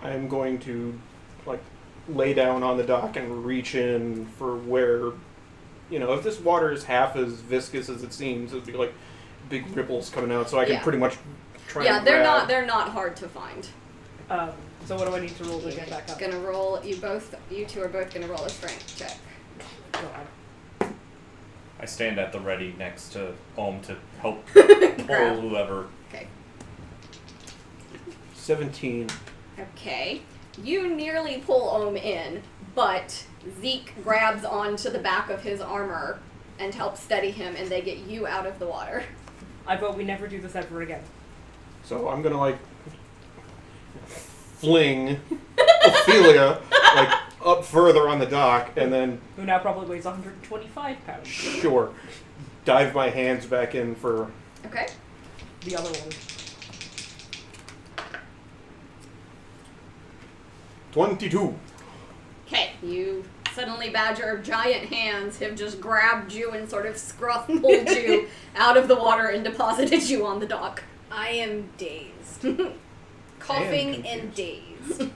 [SPEAKER 3] I'm going to, like, lay down on the dock and reach in for where, if this water is half as viscous as it seems, it would be like big ripples coming out, so I can
[SPEAKER 2] Yeah.
[SPEAKER 3] pretty much try
[SPEAKER 2] Yeah,
[SPEAKER 3] and
[SPEAKER 2] they're
[SPEAKER 3] grab.
[SPEAKER 2] not hard to find.
[SPEAKER 1] So what do I need to roll to get back up?
[SPEAKER 2] Gonna roll. You two are both gonna roll a strength check.
[SPEAKER 1] God.
[SPEAKER 5] I stand at the ready next to Ohm to help pull whoever.
[SPEAKER 2] Okay.
[SPEAKER 3] 17.
[SPEAKER 2] Okay. You nearly pull Ohm in, but Zeke grabs onto the back of his armor and helps steady him, and they get you out of the water.
[SPEAKER 1] I vote we never do this ever again.
[SPEAKER 3] So I'm going to, like, fling Ophelia, like, up further on the dock, and then,
[SPEAKER 1] Who now probably weighs 125 pounds.
[SPEAKER 3] sure, dive my hands back in for
[SPEAKER 2] Okay.
[SPEAKER 1] The other one.
[SPEAKER 3] 22.
[SPEAKER 2] Okay. You suddenly, Badger, giant hands have just grabbed you and sort of scruff pulled you out of the water and deposited you on the dock.
[SPEAKER 4] I am dazed. Coughing and dazed.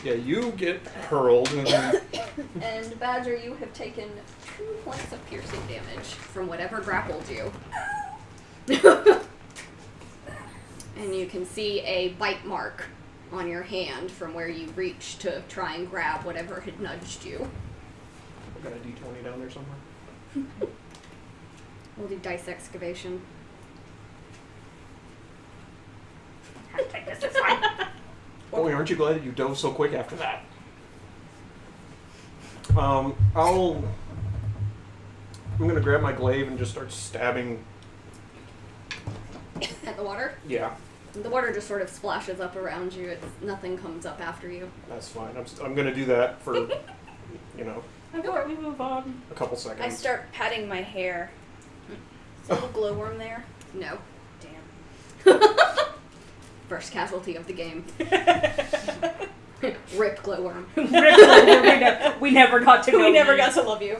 [SPEAKER 3] Yeah, you get hurled, and then
[SPEAKER 2] And Badger, you have taken 2 points of piercing damage from whatever grappled you. And you can see a bite mark on your hand from where you reached to try and grab whatever had nudged you.
[SPEAKER 3] I've got a d20 down there somewhere.
[SPEAKER 2] We'll do dice excavation.
[SPEAKER 1] This is fine.
[SPEAKER 3] Boy, aren't you glad that you dove so quick after that? I'm gonna grab my glaive and just start stabbing.
[SPEAKER 2] At the water?
[SPEAKER 3] Yeah,
[SPEAKER 2] The water just sort of splashes up around you. Nothing comes up after you.
[SPEAKER 3] that's fine. I'm gonna do that for,
[SPEAKER 1] Before we move on.
[SPEAKER 3] a couple seconds.
[SPEAKER 4] I start patting my hair. Is there a little glowworm there?
[SPEAKER 2] No.
[SPEAKER 4] Damn.
[SPEAKER 2] First casualty of the game. Rip glowworm.
[SPEAKER 1] We never got to know
[SPEAKER 4] We never
[SPEAKER 1] you.
[SPEAKER 4] got to love you.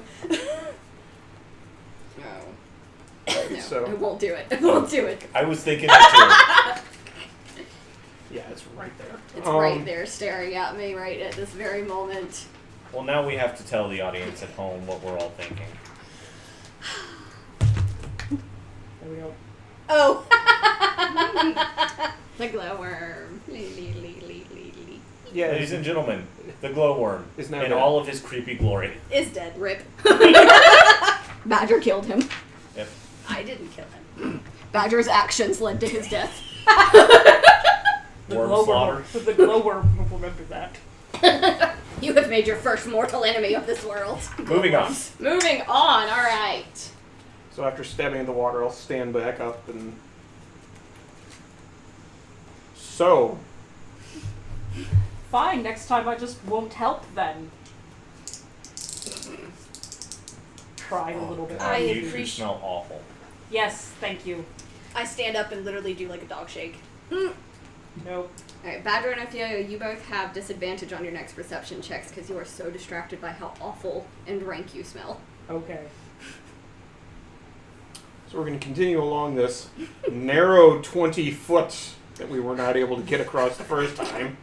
[SPEAKER 2] No,
[SPEAKER 3] So-
[SPEAKER 2] I won't do it. I won't do it.
[SPEAKER 5] I was thinking that
[SPEAKER 3] Yeah, it's right there.
[SPEAKER 2] It's right there staring at me right at this very moment.
[SPEAKER 5] too. Well, now we have to tell the audience at home what we're all thinking.
[SPEAKER 1] There we go.
[SPEAKER 2] Oh! The glowworm.
[SPEAKER 3] Yeah,
[SPEAKER 5] Ladies and gentlemen, the glowworm
[SPEAKER 3] Is now
[SPEAKER 5] in
[SPEAKER 3] dead.
[SPEAKER 5] all of his creepy glory.
[SPEAKER 4] Is dead.
[SPEAKER 2] Rip. Badger killed him.
[SPEAKER 5] Yep.
[SPEAKER 4] I didn't kill him.
[SPEAKER 2] Badger's actions led to his death.
[SPEAKER 1] The
[SPEAKER 5] Worm
[SPEAKER 1] glowworm.
[SPEAKER 5] slaughter.
[SPEAKER 1] The glowworm will remember that.
[SPEAKER 2] You have made your first mortal enemy of this world.
[SPEAKER 5] Moving on.
[SPEAKER 2] Moving on, alright.
[SPEAKER 3] So after stabbing in the water, I'll stand back up and. So,
[SPEAKER 1] Fine, next time I just won't help then. Tried a little bit.
[SPEAKER 5] God,
[SPEAKER 4] I
[SPEAKER 5] you do
[SPEAKER 4] appreciate-
[SPEAKER 5] smell awful.
[SPEAKER 1] Yes, thank you.
[SPEAKER 4] I stand up and literally do like a dog shake.
[SPEAKER 1] Nope.
[SPEAKER 2] Alright, Badger and Ophelia, you both have disadvantage on your next perception checks because you are so distracted by how awful and rank you smell.
[SPEAKER 1] Okay.
[SPEAKER 3] so we're going to continue along this narrow 20 foot that we were not able to get across the first time.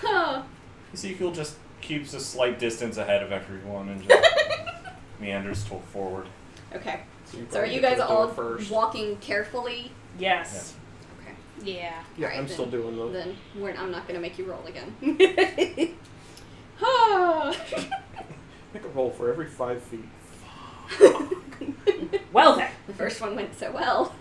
[SPEAKER 2] Huh.
[SPEAKER 5] Ezekiel just keeps a slight distance ahead of everyone and just meanders forward.
[SPEAKER 2] Okay.
[SPEAKER 3] you
[SPEAKER 2] So are
[SPEAKER 3] probably
[SPEAKER 2] you
[SPEAKER 3] get to
[SPEAKER 2] guys
[SPEAKER 3] the door
[SPEAKER 2] all
[SPEAKER 3] first?
[SPEAKER 2] walking carefully?
[SPEAKER 1] Yes.
[SPEAKER 2] Okay.
[SPEAKER 4] Yeah.
[SPEAKER 3] Yeah,
[SPEAKER 2] Alright,
[SPEAKER 3] I'm
[SPEAKER 2] then-
[SPEAKER 3] still doing the.
[SPEAKER 2] Then I'm not going to make you roll again. Ah.
[SPEAKER 3] Make a roll for every 5 feet.
[SPEAKER 1] Well then.
[SPEAKER 2] The first one went so well.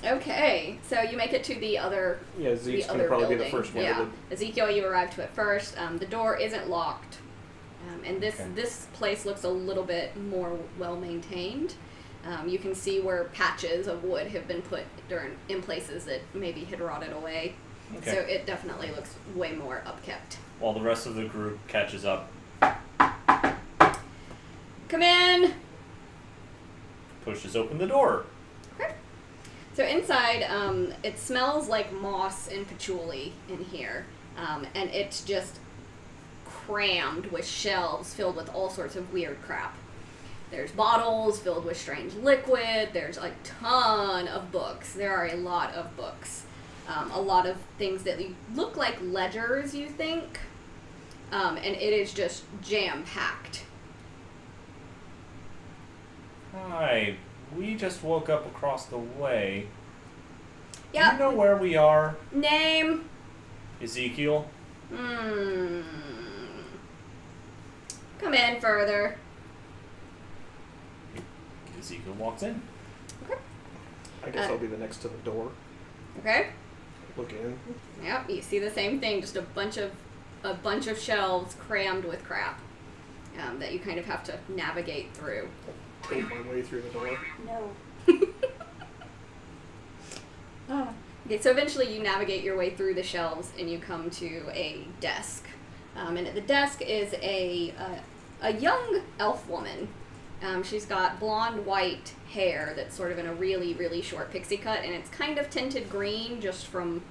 [SPEAKER 2] Okay, so you make it to the other
[SPEAKER 3] Yeah, Zeke's
[SPEAKER 2] the
[SPEAKER 3] going to
[SPEAKER 2] other
[SPEAKER 3] probably
[SPEAKER 2] building.
[SPEAKER 3] be the first one.
[SPEAKER 2] Yeah,
[SPEAKER 3] To
[SPEAKER 2] Ezekiel, you arrived to it first. The door isn't locked, and
[SPEAKER 5] Okay.
[SPEAKER 2] this place looks a little bit more well maintained. You can see where patches of wood have been put in places that maybe had rotted away.
[SPEAKER 5] Okay.
[SPEAKER 2] So it definitely looks way more upkept.
[SPEAKER 5] While the rest of the group catches up,
[SPEAKER 2] Come in.
[SPEAKER 5] pushes open the door.
[SPEAKER 2] So inside, it smells like moss and patchouli in here, and it's just crammed with shelves filled with all sorts of weird crap. There's bottles filled with strange liquid. There's a ton of books. There are a lot of books. A lot of things that look like ledgers, you think, and it is just jam-packed.
[SPEAKER 5] Hi, we just woke up across the way. Do
[SPEAKER 2] Yep.
[SPEAKER 5] you know where we are,
[SPEAKER 2] Name?
[SPEAKER 5] Ezekiel?
[SPEAKER 2] Come in further.
[SPEAKER 5] Ezekiel walks in.
[SPEAKER 3] I guess I'll be the next to the door.
[SPEAKER 2] Okay.
[SPEAKER 3] Look in.
[SPEAKER 2] Yep, you see the same thing, just a bunch of shelves crammed with crap that you kind of have to navigate through.
[SPEAKER 3] Take my way through the door.
[SPEAKER 4] No.
[SPEAKER 2] Okay, so eventually you navigate your way through the shelves and you come to a desk, and at the desk is a young elf woman. She's got blonde white hair that's sort of in a really, really short pixie cut, and it's kind of tinted green just from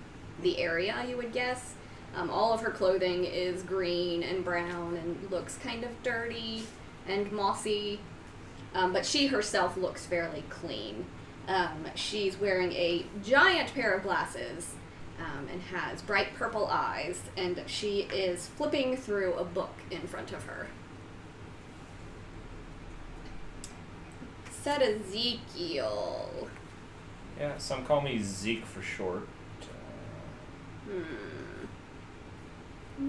[SPEAKER 2] the area, you would guess. All of her clothing is green and brown and looks kind of dirty and mossy, but she herself looks fairly clean. She's wearing a giant pair of glasses and has bright purple eyes, and she is flipping through a book in front of her. Said Ezekiel.
[SPEAKER 5] Yeah, some call me Zeke for short.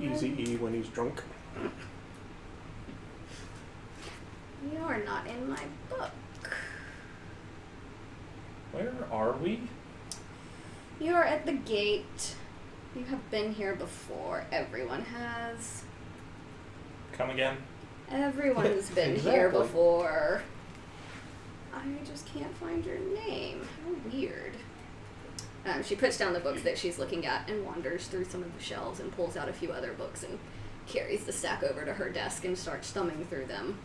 [SPEAKER 3] Easy E when he's drunk.
[SPEAKER 2] You're not in my book.
[SPEAKER 5] Where are we?
[SPEAKER 2] You're at the gate. You have been here before. Everyone has.
[SPEAKER 5] Come again?
[SPEAKER 2] Everyone's been here
[SPEAKER 3] Exactly.
[SPEAKER 2] before. I just can't find your name. How weird. She puts down the books that she's looking at and wanders through some of the shelves and pulls out a few other books and carries the stack over to her desk and starts thumbing through them.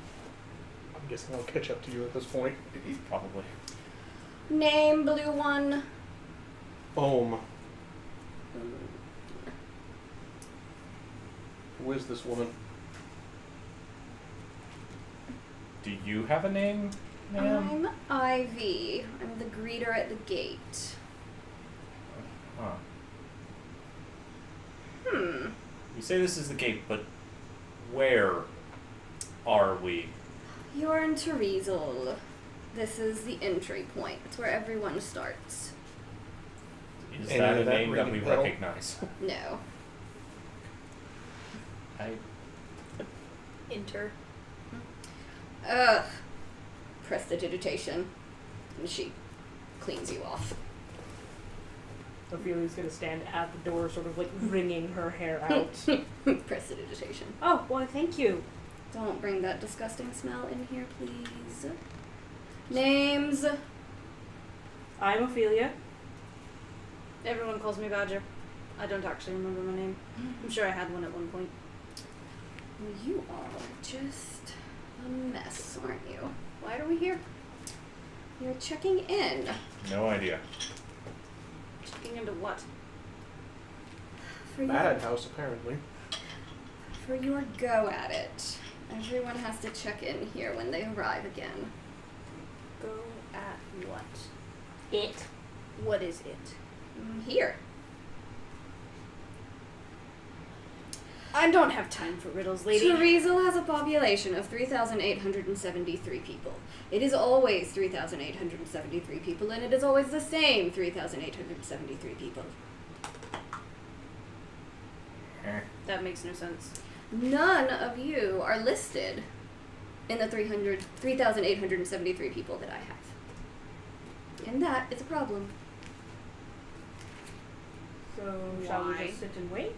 [SPEAKER 3] I'm guessing I'll catch up to you at this point.
[SPEAKER 5] Probably.
[SPEAKER 2] Name, blue one.
[SPEAKER 3] Ohm. Who is this woman?
[SPEAKER 5] Do you have a name, ma'am?
[SPEAKER 2] I'm Ivy. I'm the greeter at the gate.
[SPEAKER 5] Huh.
[SPEAKER 2] Hmm.
[SPEAKER 5] You say this is the gate, but where are we?
[SPEAKER 2] You're in Tueriesal. This is the entry point. It's where everyone starts.
[SPEAKER 5] Is
[SPEAKER 3] Any
[SPEAKER 5] that a
[SPEAKER 3] of that
[SPEAKER 5] name that we
[SPEAKER 3] ringing bell?
[SPEAKER 5] recognize?
[SPEAKER 2] No.
[SPEAKER 5] I
[SPEAKER 4] Enter.
[SPEAKER 2] Ugh. Prestidigitation. And she cleans you off.
[SPEAKER 1] Ophelia's gonna stand at the door, sort of like wringing her hair out.
[SPEAKER 2] Prestidigitation.
[SPEAKER 1] Oh, well, thank you.
[SPEAKER 2] Don't bring that disgusting smell in here, please. Names.
[SPEAKER 1] I'm Ophelia.
[SPEAKER 4] Everyone calls me Badger. I don't actually remember my name. I'm sure I had one at one point.
[SPEAKER 2] Well, you are just a mess, aren't you? Why are we here? You're checking in.
[SPEAKER 5] no idea.
[SPEAKER 4] Checking into what?
[SPEAKER 2] For your,
[SPEAKER 3] Madhouse, apparently.
[SPEAKER 2] for your go at it. Everyone has to check in here when they arrive again.
[SPEAKER 4] Go at what?
[SPEAKER 1] It.
[SPEAKER 4] What is it?
[SPEAKER 2] Here.
[SPEAKER 4] I don't have time for riddles, lady.
[SPEAKER 2] Tueriesal has a population of 3,873 people. It is always 3,873 people, and it is always the same 3,873 people.
[SPEAKER 4] That makes no sense.
[SPEAKER 2] None of you are listed in the 3,873 people that I have. And that is a problem.
[SPEAKER 1] So, shall we
[SPEAKER 4] Why?
[SPEAKER 1] just sit and wait?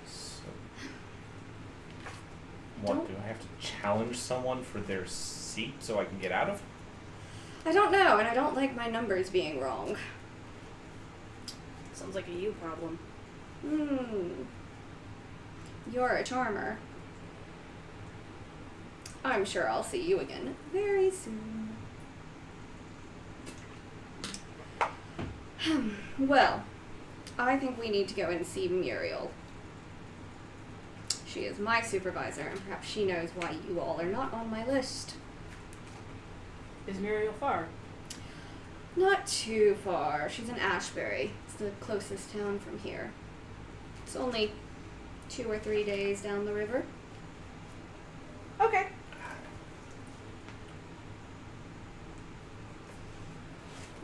[SPEAKER 5] So, what, do I have to challenge someone for their seat so I can get out of?
[SPEAKER 2] I don't know, and I don't like my numbers being wrong.
[SPEAKER 4] Sounds like a you problem.
[SPEAKER 2] You're a charmer. I'm sure I'll see you again very soon. Well, I think we need to go and see Muriel. She is my supervisor, and perhaps she knows why you all are not on my list.
[SPEAKER 1] Is Muriel far?
[SPEAKER 2] Not too far. She's in Ashbury. It's the closest town from here. It's only 2 or 3 days down the river.
[SPEAKER 1] Okay.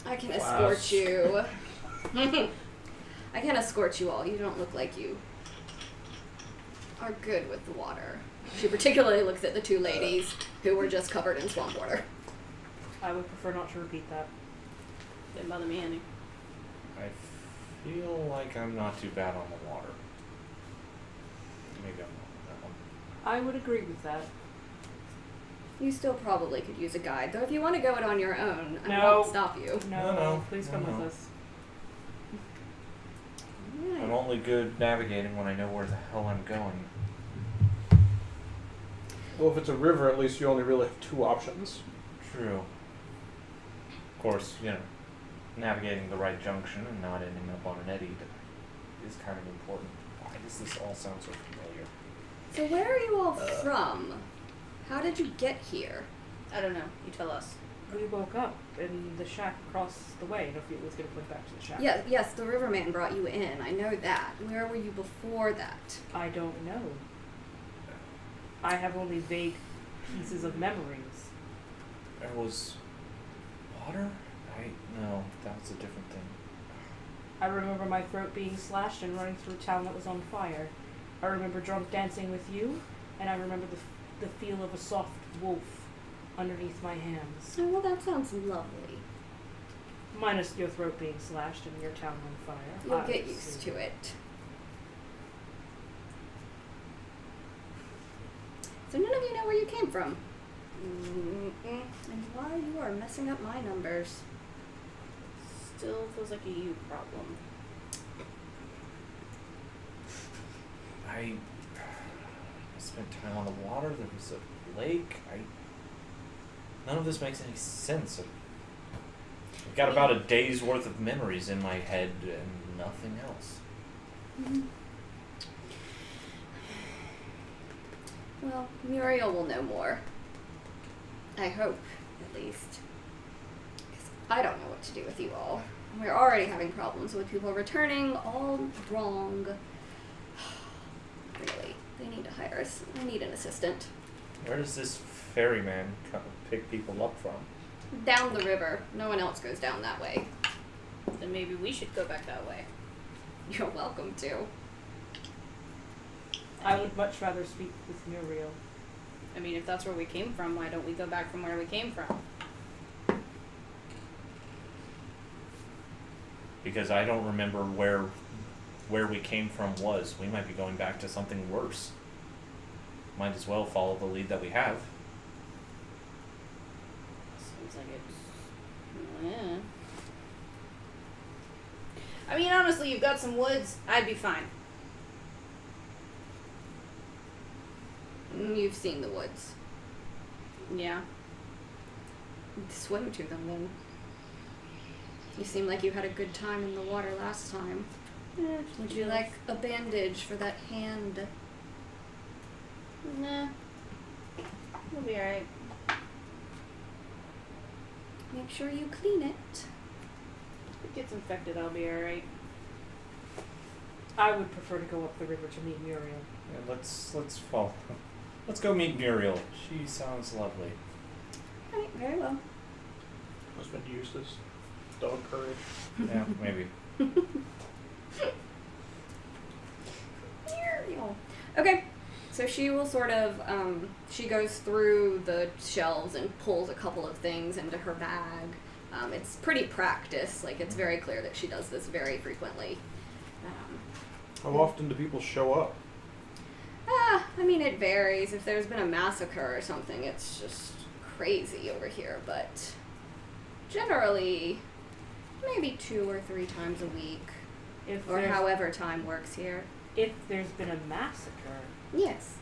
[SPEAKER 2] I can
[SPEAKER 5] Class.
[SPEAKER 2] escort you. I can escort you all. You don't look like you are good with the water. She particularly looks at the two ladies who were just covered in swamp water.
[SPEAKER 1] I would prefer not to repeat that.
[SPEAKER 4] Didn't bother me any.
[SPEAKER 5] I feel like I'm not too bad on the water. Maybe I'm not on that one.
[SPEAKER 1] I would agree with that.
[SPEAKER 2] You still probably could use a guide, though if you want to go it on your own, I
[SPEAKER 1] No.
[SPEAKER 2] won't stop you.
[SPEAKER 1] No, please
[SPEAKER 5] no,
[SPEAKER 1] come
[SPEAKER 5] no.
[SPEAKER 1] with us.
[SPEAKER 5] I'm only good navigating when I know where the hell I'm going.
[SPEAKER 3] Well, if it's a river, at least you only really have 2 options.
[SPEAKER 5] True. Of course, navigating the right junction and not ending up on an eddy is kind of important. Why does this all sound so familiar?
[SPEAKER 2] So where are you all from? How did you get here?
[SPEAKER 4] I don't know. You tell us.
[SPEAKER 1] We woke up in the shack across the way. And Ophelia was going to point back to the shack.
[SPEAKER 2] Yes, the riverman brought you in. I know that. Where were you before that?
[SPEAKER 1] I don't know. I have only vague pieces of memories.
[SPEAKER 5] There was water? No, that was a different thing.
[SPEAKER 1] I remember my throat being slashed and running through a town that was on fire. I remember drunk dancing with you, and I remember the feel of a soft wolf underneath my hands.
[SPEAKER 2] Oh, well, that sounds lovely.
[SPEAKER 1] Minus your throat being slashed and your town on fire.
[SPEAKER 2] You'll get used to it. So none of you know where you came from. And why you are messing up my numbers.
[SPEAKER 4] Still feels like a you problem.
[SPEAKER 5] I spent time on the water. There was a lake. None of this makes any sense. I've got about a day's worth of memories in my head and nothing else.
[SPEAKER 2] Mm-hmm. Well, Muriel will know more. I hope, at least. 'Cause I don't know what to do with you all. We're already having problems with people returning all wrong. Really, they need to hire us. I need an assistant.
[SPEAKER 5] Where does this ferryman pick people up from?
[SPEAKER 2] Down the river. No one else goes down that way.
[SPEAKER 4] Then maybe we should go back that way.
[SPEAKER 2] You're welcome to.
[SPEAKER 1] I would much rather speak with Muriel.
[SPEAKER 4] I mean, if that's where we came from, why don't we go back from where we came from?
[SPEAKER 5] Because I don't remember where we came from was. We might be going back to something worse. Might as well follow the lead that we have.
[SPEAKER 4] Seems like it's... Yeah. I mean, honestly, you've got some woods. I'd be fine.
[SPEAKER 2] You've seen the woods.
[SPEAKER 4] Yeah.
[SPEAKER 2] Swim to them then. You seem like you had a good time in the water last time. Would you like a bandage for that hand?
[SPEAKER 4] Nah. We'll be alright.
[SPEAKER 2] Make sure you clean it.
[SPEAKER 4] If it gets infected, I'll be alright.
[SPEAKER 1] I would prefer to go up the river to meet Muriel.
[SPEAKER 5] Yeah, let's follow. Let's go meet Muriel. She sounds lovely.
[SPEAKER 2] Alright, very well.
[SPEAKER 3] Husband useless. Dog courage.
[SPEAKER 5] Yeah, maybe.
[SPEAKER 2] Okay, so she will sort of, she goes through the shelves and pulls a couple of things into her bag. It's pretty practice, like it's very clear that she does this very frequently.
[SPEAKER 3] How often do people show up?
[SPEAKER 2] I mean, it varies. If there's been a massacre or something, it's just crazy over here, but generally, maybe 2 or 3 times a week,
[SPEAKER 1] If
[SPEAKER 2] or
[SPEAKER 1] there's-
[SPEAKER 2] however time works here.
[SPEAKER 1] If there's been a massacre,
[SPEAKER 2] Yes,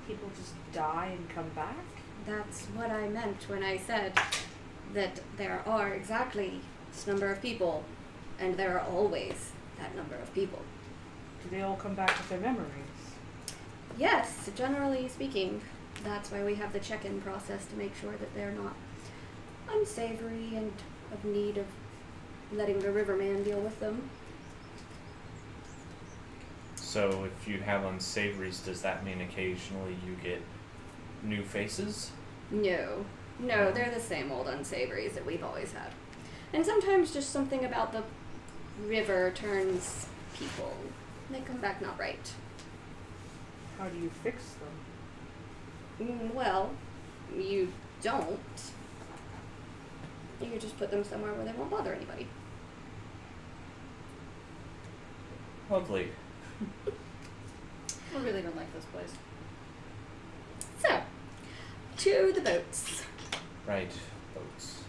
[SPEAKER 1] people just die and come back?
[SPEAKER 2] that's what I meant when I said that there are exactly this number of people, and there are always that number of people.
[SPEAKER 1] Do they all come back with their memories?
[SPEAKER 2] Yes, generally speaking, that's why we have the check-in process to make sure that they're not unsavory and of need of letting the riverman deal with them.
[SPEAKER 5] So if you have unsavories, does that mean occasionally you get new faces?
[SPEAKER 2] No, they're the same old unsavories that we've always had. And sometimes just something about the river turns people. They come back not right.
[SPEAKER 1] How do you fix them?
[SPEAKER 2] Well, you don't. You just put them somewhere where they won't bother anybody.
[SPEAKER 5] Lovely.
[SPEAKER 4] I really don't like this place.
[SPEAKER 2] So, to the boats.
[SPEAKER 5] Right. Boats.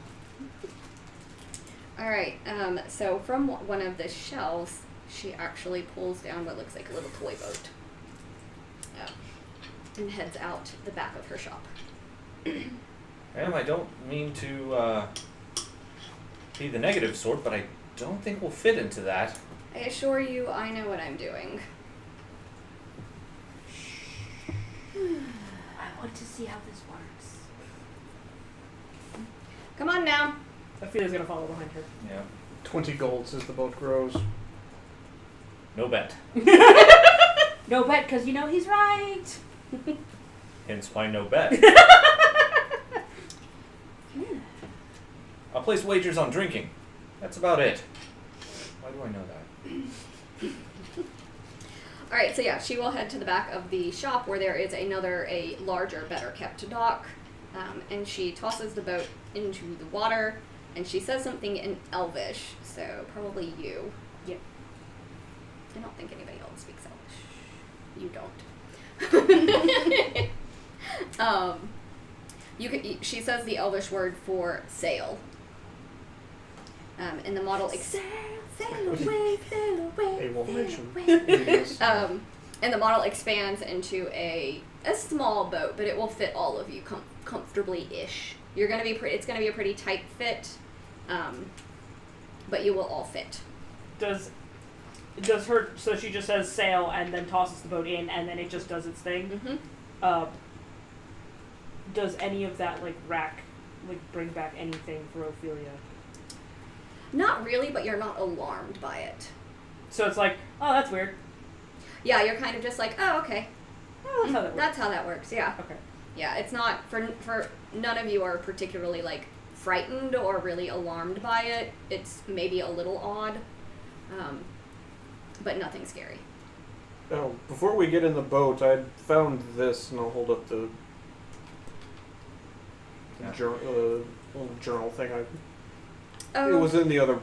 [SPEAKER 2] Alright, so from one of the shelves, she actually pulls down what looks like a little toy boat. And heads out the back of her shop.
[SPEAKER 5] Ma'am, I don't mean to be the negative sort, but I don't think we'll fit into that.
[SPEAKER 2] I assure you, I know what I'm doing.
[SPEAKER 1] I want to see how this works.
[SPEAKER 2] Come on now.
[SPEAKER 1] Ophelia's gonna follow behind her.
[SPEAKER 5] Yeah.
[SPEAKER 3] 20 golds as the boat grows.
[SPEAKER 5] No bet.
[SPEAKER 1] No bet, because you know he's right.
[SPEAKER 5] Hence why no bet. I'll place wagers on drinking. That's about it. Why do I know that?
[SPEAKER 2] Alright, so yeah, she will head to the back of the shop where there is a larger, better kept dock. And she tosses the boat into the water, and she says something in Elvish, so probably you.
[SPEAKER 1] Yep.
[SPEAKER 2] I don't think anybody else speaks Elvish. You don't. She says the Elvish word for sail. And the model sail away, sail away,
[SPEAKER 3] A1
[SPEAKER 2] sail away. And the model expands into a small boat, but it will fit all of you comfortably-ish. You're gonna be it's gonna be a pretty tight fit, but you will all fit.
[SPEAKER 1] Does her? So she just says sail and then tosses the boat in, and then it just does its thing.
[SPEAKER 2] Mm-hmm.
[SPEAKER 1] Does any of that bring back anything for Ophelia?
[SPEAKER 2] Not really, but you're not alarmed by it.
[SPEAKER 1] So it's like, oh, that's weird.
[SPEAKER 2] Yeah, you're kind of just like, oh, okay.
[SPEAKER 1] Oh, that's how that works.
[SPEAKER 2] That's how that works. Yeah.
[SPEAKER 1] Okay.
[SPEAKER 2] Yeah, it's not for none of you are particularly frightened or really alarmed by it. It's maybe a little odd, but nothing scary.
[SPEAKER 3] Oh, before we get in the boat, I found this, and I'll hold up the little journal thing. It was in the other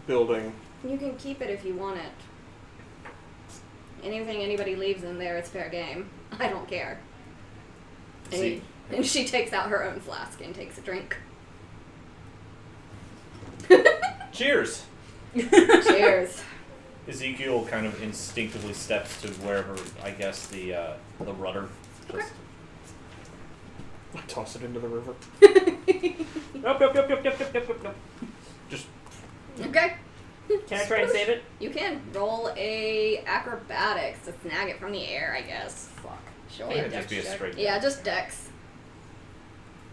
[SPEAKER 3] building.
[SPEAKER 2] You can keep it if you want it. Anything anybody leaves in there, it's fair game. I don't care. And she takes out her own flask and takes a drink.
[SPEAKER 5] Cheers!
[SPEAKER 2] Cheers.
[SPEAKER 5] Ezekiel kind of instinctively steps to wherever, I guess, the rudder.
[SPEAKER 2] Okay.
[SPEAKER 3] I toss it into the river.
[SPEAKER 1] Nope.
[SPEAKER 3] Just
[SPEAKER 2] Okay.
[SPEAKER 1] Can I try and save it?
[SPEAKER 2] You can. Roll a acrobatics to snag it from the air, I guess.
[SPEAKER 1] Fuck.
[SPEAKER 2] Sure.
[SPEAKER 5] It'd just be a
[SPEAKER 4] check.
[SPEAKER 5] straight.
[SPEAKER 2] Yeah, just dex.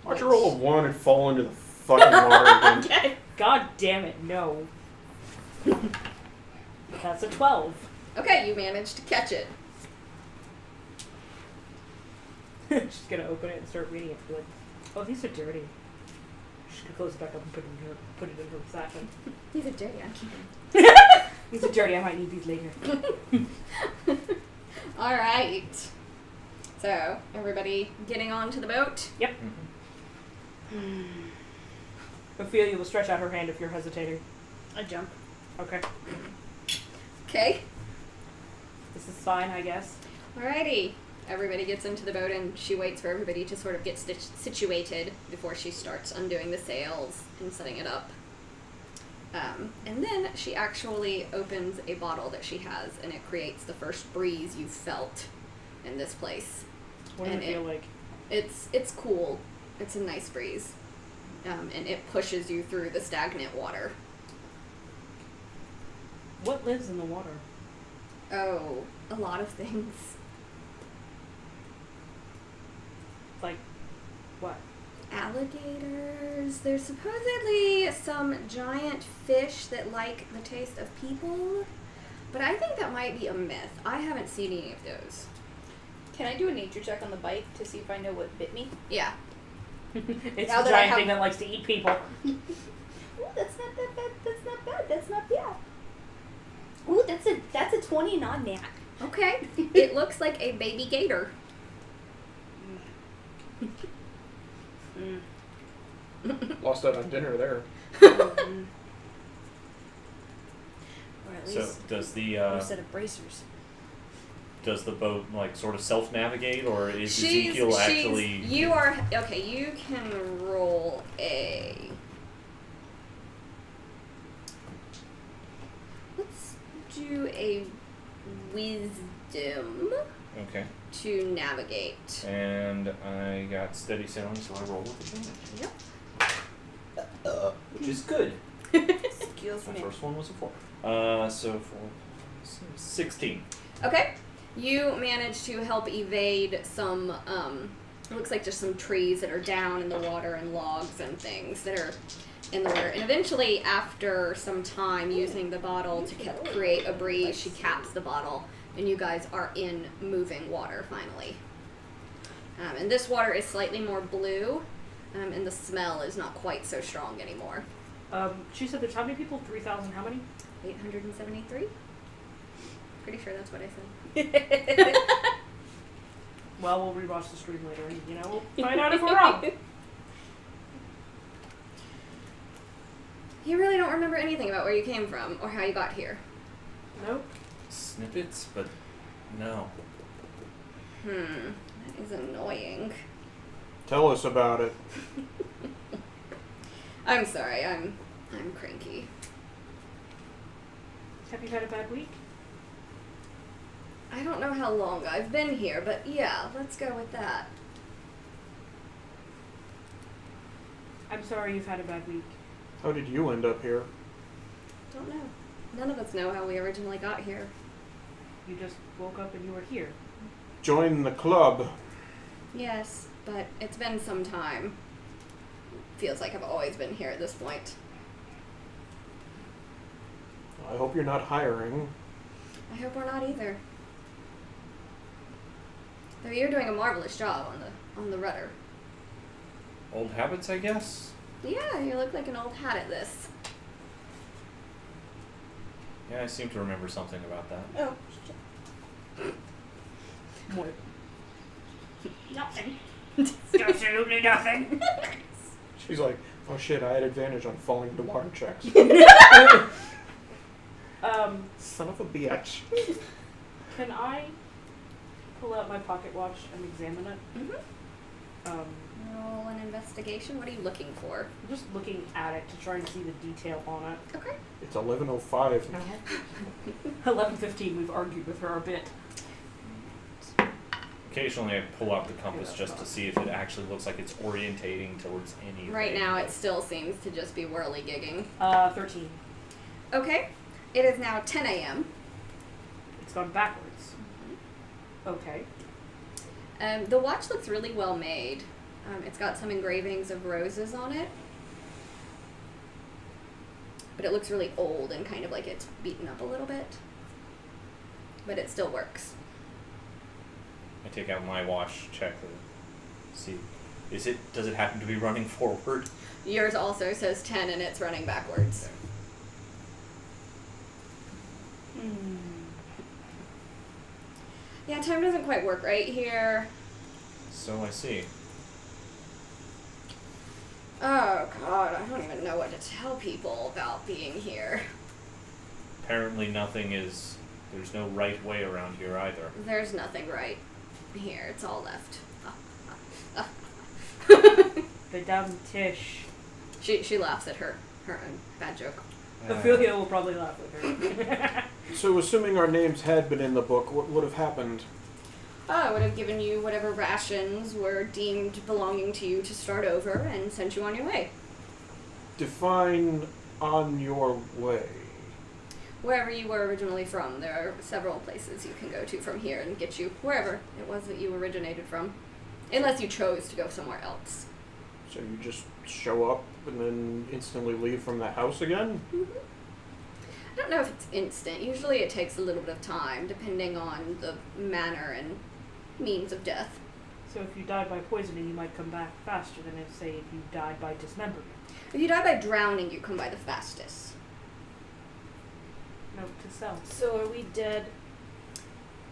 [SPEAKER 3] watch you roll a 1 and fall into the fucking water again.
[SPEAKER 1] Okay. God damn it, no. That's a 12.
[SPEAKER 2] Okay, you managed to catch it.
[SPEAKER 1] She's gonna open it and start reading it. And be like, oh, these are dirty. She's gonna close it back up and put it in her satchel.
[SPEAKER 2] These are dirty, I'm keeping.
[SPEAKER 1] These are dirty. I might need these later.
[SPEAKER 2] Alright. So, everybody getting onto the boat?
[SPEAKER 1] Yep.
[SPEAKER 5] Mm-hmm.
[SPEAKER 1] Ophelia will stretch out her hand if you're hesitating.
[SPEAKER 4] I jump.
[SPEAKER 1] Okay.
[SPEAKER 2] Okay.
[SPEAKER 1] This is fine, I guess.
[SPEAKER 2] Alrighty. Everybody gets into the boat and she waits for everybody to sort of get situated before she starts undoing the sails and setting it up. And then she actually opens a bottle that she has, and it creates the first breeze you've felt in this place.
[SPEAKER 1] What does
[SPEAKER 2] And
[SPEAKER 1] it feel like?
[SPEAKER 2] It's cool. It's a nice breeze. And it pushes you through the stagnant water.
[SPEAKER 1] What lives in the water?
[SPEAKER 2] Oh, a lot of things.
[SPEAKER 1] Like, what?
[SPEAKER 2] Alligators. There's supposedly some giant fish that like the taste of people, but I think that might be a myth. I haven't seen any of those.
[SPEAKER 4] Can I do a nature check on the bite to see if I know what bit me?
[SPEAKER 2] Yeah.
[SPEAKER 1] It's
[SPEAKER 2] Now
[SPEAKER 1] a
[SPEAKER 2] that I
[SPEAKER 1] giant
[SPEAKER 2] have-
[SPEAKER 1] thing that likes to eat people.
[SPEAKER 4] Ooh, that's not that bad. That's not bad. That's not bad. Ooh, that's a 20 non-nat.
[SPEAKER 2] Okay. It looks like a baby gator.
[SPEAKER 3] Lost out on dinner there.
[SPEAKER 4] Or at
[SPEAKER 5] So
[SPEAKER 4] least
[SPEAKER 5] does
[SPEAKER 4] a set of bracers.
[SPEAKER 5] does the boat sort of self-navigate, or is Ezekiel actually?
[SPEAKER 2] You are okay. You can roll a. Let's do a wisdom
[SPEAKER 5] Okay.
[SPEAKER 2] to navigate.
[SPEAKER 5] And I got steady sailing, so I roll with advantage.
[SPEAKER 2] Yep.
[SPEAKER 5] Which is good.
[SPEAKER 4] Excuse
[SPEAKER 5] My
[SPEAKER 4] me.
[SPEAKER 5] first one was a 4. So for 16.
[SPEAKER 2] Okay. You manage to help evade some It looks like just some trees that are down in the water and logs and things that are in the water. And eventually, after some time using the bottle to create a breeze, she caps the bottle, and you guys are in moving water finally. And this water is slightly more blue, and the smell is not quite so strong anymore.
[SPEAKER 1] She said there's how many people? 3,000 how many?
[SPEAKER 2] 873? Pretty sure that's what I said.
[SPEAKER 1] Well, we'll rewatch the stream later and, we'll find out if we're wrong.
[SPEAKER 2] You really don't remember anything about where you came from or how you got here.
[SPEAKER 1] Nope.
[SPEAKER 5] Snippets, but no.
[SPEAKER 2] That is annoying.
[SPEAKER 3] Tell us about it.
[SPEAKER 2] I'm sorry, I'm cranky.
[SPEAKER 1] Have you had a bad week?
[SPEAKER 2] I don't know how long I've been here, but yeah, let's go with that.
[SPEAKER 1] I'm sorry you've had a bad week.
[SPEAKER 3] How did you end up here?
[SPEAKER 2] Don't know. None of us know how we originally got here.
[SPEAKER 1] You just woke up and you were here.
[SPEAKER 3] Join the club.
[SPEAKER 2] Yes, but it's been some time. Feels like I've always been here at this point.
[SPEAKER 3] I hope you're not hiring.
[SPEAKER 2] I hope we're not either. Though you're doing a marvelous job on the rudder.
[SPEAKER 5] Old habits, I guess?
[SPEAKER 2] Yeah, you look like an old hat at this.
[SPEAKER 5] Yeah, I seem to remember something about that.
[SPEAKER 2] Oh.
[SPEAKER 1] What? Nothing. Absolutely nothing.
[SPEAKER 3] She's like, oh shit, I had advantage on falling into water checks. Son of a bitch.
[SPEAKER 1] Can I pull out my pocket watch and examine it?
[SPEAKER 2] Mm-hmm.
[SPEAKER 1] Um,
[SPEAKER 2] Roll an investigation. What are you looking for?
[SPEAKER 1] I'm just looking at it to try and see the detail on it.
[SPEAKER 2] Okay.
[SPEAKER 3] It's 11:05.
[SPEAKER 1] 11:15. We've argued with her a bit.
[SPEAKER 5] Occasionally I pull out the compass just to see if it actually looks like it's orientating towards anything.
[SPEAKER 2] Right now it still seems to just be whirly-gigging.
[SPEAKER 1] 13.
[SPEAKER 2] Okay. It is now 10 a.m.
[SPEAKER 1] It's gone backwards. Okay.
[SPEAKER 2] The watch looks really well made. It's got some engravings of roses on it. But it looks really old and kind of like it's beaten up a little bit. But it still works.
[SPEAKER 5] I take out my watch, check the see. Does it happen to be running forward?
[SPEAKER 2] Yours also says 10 and it's running backwards. Yeah, time doesn't quite work right here.
[SPEAKER 5] So I see.
[SPEAKER 2] Oh god, I don't even know what to tell people about being here.
[SPEAKER 5] Apparently there's no right way around here either.
[SPEAKER 2] There's nothing right here, it's all left.
[SPEAKER 1] The dumb Tish.
[SPEAKER 2] She laughs at her own bad joke.
[SPEAKER 1] Ophelia will probably laugh with her.
[SPEAKER 3] So, assuming our names had been in the book, what would have happened?
[SPEAKER 2] I would have given you whatever rations were deemed belonging to you to start over and sent you on your way.
[SPEAKER 3] Define on your way.
[SPEAKER 2] Wherever you were originally from, there are several places you can go to from here and get you wherever it was that you originated from. Unless you chose to go somewhere else.
[SPEAKER 3] So you just show up and then instantly leave from the house again?
[SPEAKER 2] Mm-hmm. I don't know if it's instant. Usually it takes a little bit of time, depending on the manner and means of death.
[SPEAKER 1] So if you died by poisoning, you might come back faster than if, say, if you died by dismemberment.
[SPEAKER 2] If you die by drowning, you come by the fastest.
[SPEAKER 1] Note to self.
[SPEAKER 4] So are we dead?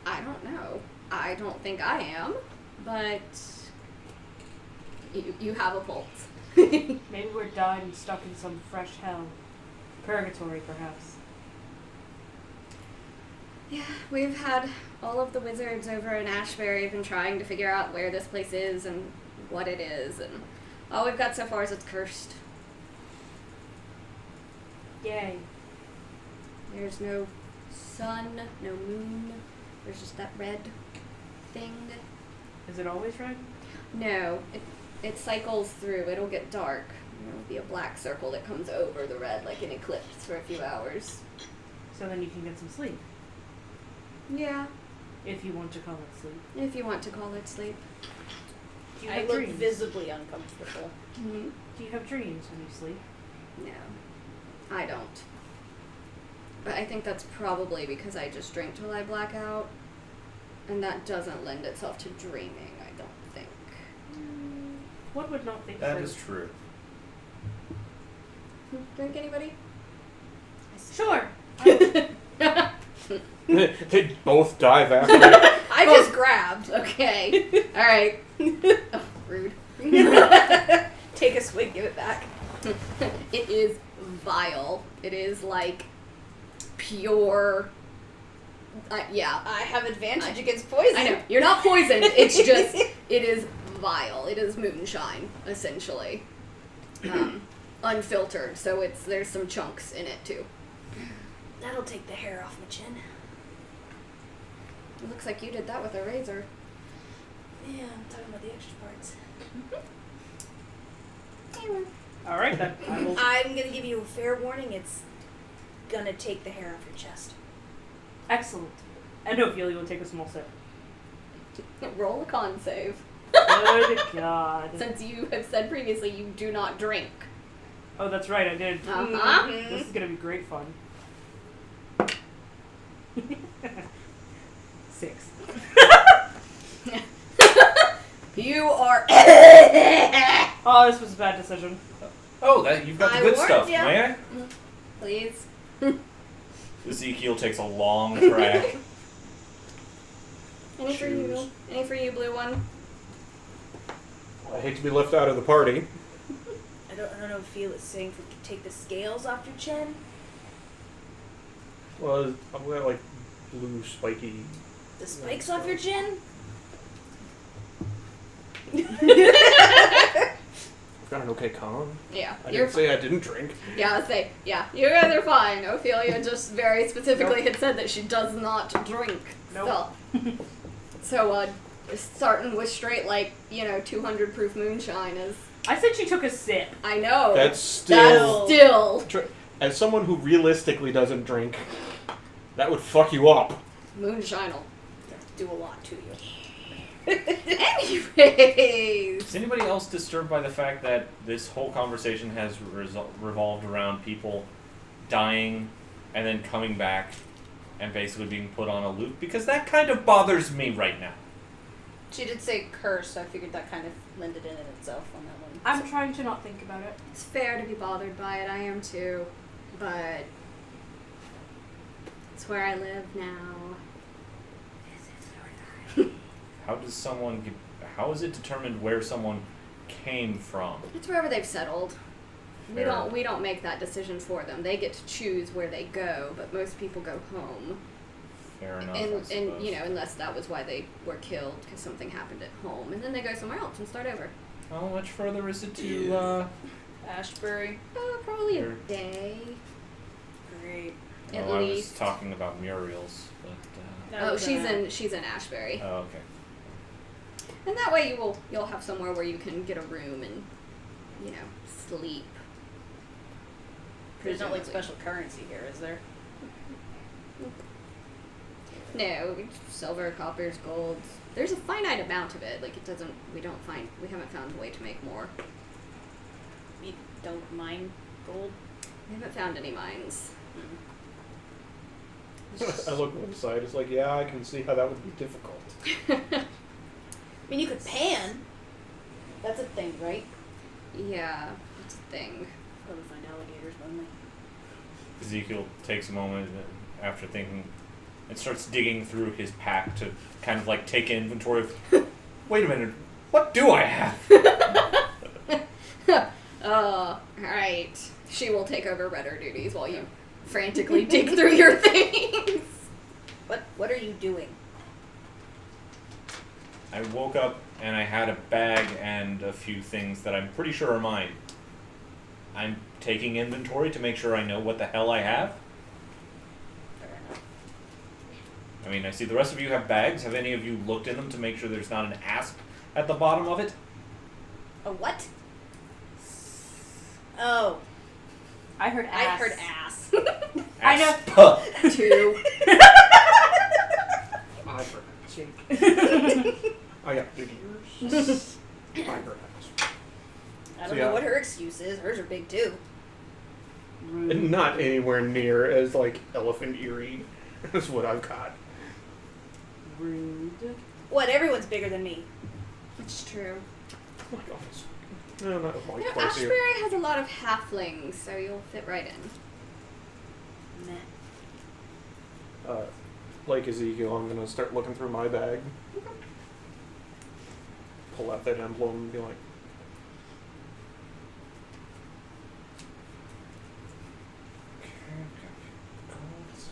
[SPEAKER 2] I don't know. I don't think I am, but you have a pulse.
[SPEAKER 1] Maybe we're died and stuck in some fresh hell. Purgatory, perhaps.
[SPEAKER 2] Yeah, we've had all of the wizards over in Ashbury have been trying to figure out where this place is and what it is, and all we've got so far is it's cursed.
[SPEAKER 1] Yay.
[SPEAKER 2] There's no sun, no moon. There's just that red thing.
[SPEAKER 1] Is it always red?
[SPEAKER 2] No, it cycles through. It'll get dark. There'll be a black circle that comes over the red like an eclipse for a few hours.
[SPEAKER 1] So then you can get some sleep.
[SPEAKER 2] Yeah,
[SPEAKER 1] If you want to call it sleep.
[SPEAKER 2] if you want to call it sleep.
[SPEAKER 1] Do you
[SPEAKER 4] I
[SPEAKER 1] have
[SPEAKER 4] look
[SPEAKER 1] dreams?
[SPEAKER 4] visibly uncomfortable.
[SPEAKER 2] Mhm.
[SPEAKER 1] Do you have dreams when you sleep?
[SPEAKER 2] No, I don't. But I think that's probably because I just drink till I black out, and that doesn't lend itself to dreaming, I don't think.
[SPEAKER 1] One would not think
[SPEAKER 5] That
[SPEAKER 1] so.
[SPEAKER 5] is true.
[SPEAKER 2] Drink anybody?
[SPEAKER 1] Sure.
[SPEAKER 3] They both dive after it.
[SPEAKER 2] I just grabbed. Okay. All right. Oh, rude.
[SPEAKER 4] Take a swig, give it back.
[SPEAKER 2] It is vile. It is like pure. Yeah.
[SPEAKER 4] I have advantage against poison.
[SPEAKER 2] I know. You're not poisoned. It's just. It is vile. It is moonshine, essentially. Unfiltered, so there's some chunks in it too.
[SPEAKER 4] That'll take the hair off my chin.
[SPEAKER 2] It looks like you did that with a razor.
[SPEAKER 4] Yeah, I'm talking about the extra parts.
[SPEAKER 1] All right, then. I will.
[SPEAKER 4] I'm gonna give you a fair warning. It's gonna take the hair off your chest.
[SPEAKER 1] Excellent. And Ophelia will take a small sip.
[SPEAKER 2] Roll a con save.
[SPEAKER 1] Good God.
[SPEAKER 2] Since you have said previously you do not drink.
[SPEAKER 1] Oh, that's right, I did.
[SPEAKER 2] Uh-huh.
[SPEAKER 1] This is gonna be great fun. 6.
[SPEAKER 2] You are.
[SPEAKER 1] Oh, this was a bad decision.
[SPEAKER 5] Oh, that you've got the
[SPEAKER 2] I
[SPEAKER 5] good
[SPEAKER 2] warned
[SPEAKER 5] stuff,
[SPEAKER 2] ya.
[SPEAKER 5] may I?
[SPEAKER 2] Please.
[SPEAKER 5] Ezekiel takes a long crack.
[SPEAKER 2] Any for you?
[SPEAKER 3] Choose.
[SPEAKER 2] Any for you, blue one?
[SPEAKER 3] I hate to be left out of the party.
[SPEAKER 4] I don't know if Feel is saying for take the scales off your chin.
[SPEAKER 3] Well, I've got like blue spiky.
[SPEAKER 4] The spikes off your chin.
[SPEAKER 3] I've got an okay con.
[SPEAKER 2] Yeah.
[SPEAKER 3] I
[SPEAKER 2] You're
[SPEAKER 3] didn't say I didn't drink.
[SPEAKER 2] Yeah, I'll say, yeah, you guys are fine. Ophelia just very specifically had said that she does not drink
[SPEAKER 1] Nope.
[SPEAKER 2] stuff. So, starting with straight, 200 proof moonshine is,
[SPEAKER 1] I said she took a sip.
[SPEAKER 2] I know.
[SPEAKER 3] That's still. As someone who realistically doesn't drink, that would fuck you up.
[SPEAKER 2] Moonshine'll
[SPEAKER 4] Do a lot to you.
[SPEAKER 2] Anyways.
[SPEAKER 5] Is anybody else disturbed by the fact that this whole conversation has revolved around people dying and then coming back and basically being put on a loop? Because that kind of bothers me right now.
[SPEAKER 4] She did say curse, so I figured that kind of lended in itself on that one.
[SPEAKER 1] I'm trying to not think about it.
[SPEAKER 2] It's fair to be bothered by it, I am too. But it's where I live now.
[SPEAKER 5] How is it determined where someone came from?
[SPEAKER 2] It's wherever they've settled.
[SPEAKER 5] Fair.
[SPEAKER 2] We don't make that decision for them. They get to choose where they go, but most people go home.
[SPEAKER 5] Fair enough. I
[SPEAKER 2] And
[SPEAKER 5] suppose.
[SPEAKER 2] unless that was why they were killed because something happened at home, and then they go somewhere else and start over.
[SPEAKER 5] How much further is it to
[SPEAKER 4] Ashbury.
[SPEAKER 2] Probably a
[SPEAKER 5] Sure.
[SPEAKER 2] day.
[SPEAKER 4] Great.
[SPEAKER 2] At
[SPEAKER 5] I was
[SPEAKER 2] least.
[SPEAKER 5] talking about Muriel's, but
[SPEAKER 2] Oh, she's in Ashbury,
[SPEAKER 5] oh, okay.
[SPEAKER 2] and that way you'll have somewhere where you can get a room and sleep.
[SPEAKER 4] There's not like
[SPEAKER 2] Presumably.
[SPEAKER 4] special currency here, is there?
[SPEAKER 2] No, silver, coppers, golds. There's a finite amount of it. We haven't found a way to make more.
[SPEAKER 4] You don't mine gold?
[SPEAKER 2] We haven't found any mines.
[SPEAKER 3] I look one side. It's like, yeah, I can see how that would be difficult.
[SPEAKER 4] I mean, you could pan. That's a thing, right?
[SPEAKER 2] Yeah, it's a thing.
[SPEAKER 4] Probably find alligators, wouldn't
[SPEAKER 5] Ezekiel takes a moment after thinking and starts digging through his pack to kind of like take inventory of, wait a minute, what do I have?
[SPEAKER 2] Alright. She will take over redder duties while you frantically dig through your things.
[SPEAKER 4] What are you doing?
[SPEAKER 5] I woke up and I had a bag and a few things that I'm pretty sure are mine. I'm taking inventory to make sure I know what the hell I have.
[SPEAKER 4] Fair enough.
[SPEAKER 5] I mean, I see the rest of you have bags. Have any of you looked in them to make sure there's not an asp at the bottom of it?
[SPEAKER 4] A what? Oh,
[SPEAKER 1] I heard
[SPEAKER 4] I
[SPEAKER 1] ass.
[SPEAKER 4] heard ass.
[SPEAKER 1] I know.
[SPEAKER 5] Asp.
[SPEAKER 2] 2.
[SPEAKER 3] I forgot. I got big ears. not anywhere near as like elephant eerie as what I've got.
[SPEAKER 1] Rude.
[SPEAKER 4] What? Everyone's bigger than me.
[SPEAKER 2] It's true.
[SPEAKER 3] Like, oh, no, not
[SPEAKER 2] You
[SPEAKER 3] like
[SPEAKER 2] know,
[SPEAKER 3] twice here.
[SPEAKER 2] Ashbury has a lot of halflings, so you'll fit right in.
[SPEAKER 4] Meh.
[SPEAKER 3] Like Ezekiel, I'm gonna start looking through my bag, pull out that emblem, and be like,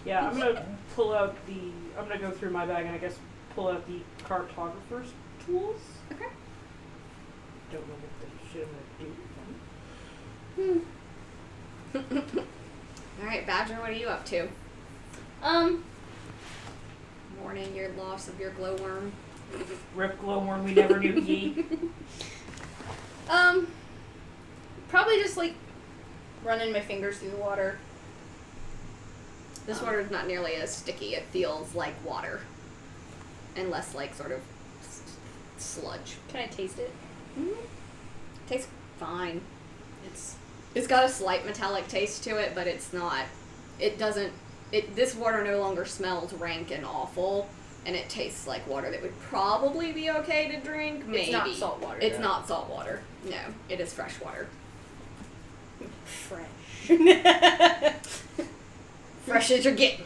[SPEAKER 1] Yeah, I'm gonna pull out the. I'm gonna go through my bag and I guess pull out the cartographer's tools.
[SPEAKER 2] Okay.
[SPEAKER 1] Don't know what the shit I'm gonna do.
[SPEAKER 2] Alright, Badger, what are you up to? Mourning your loss of your glowworm.
[SPEAKER 1] Rip glowworm, we never knew ye.
[SPEAKER 4] Probably just like running my fingers through the water.
[SPEAKER 2] This water is not nearly as sticky. It feels like water. And less like sort of sludge.
[SPEAKER 4] Can I taste it?
[SPEAKER 2] Tastes fine.
[SPEAKER 4] It's
[SPEAKER 2] It's got a slight metallic taste to it, but it's not. It doesn't. This water no longer smells rank and awful, and it tastes like water that would probably be okay to drink. Maybe
[SPEAKER 4] It's not salt water,
[SPEAKER 2] It's
[SPEAKER 4] though.
[SPEAKER 2] not salt water. No, it is fresh water.
[SPEAKER 4] fresh.
[SPEAKER 2] Fresh as you're getting.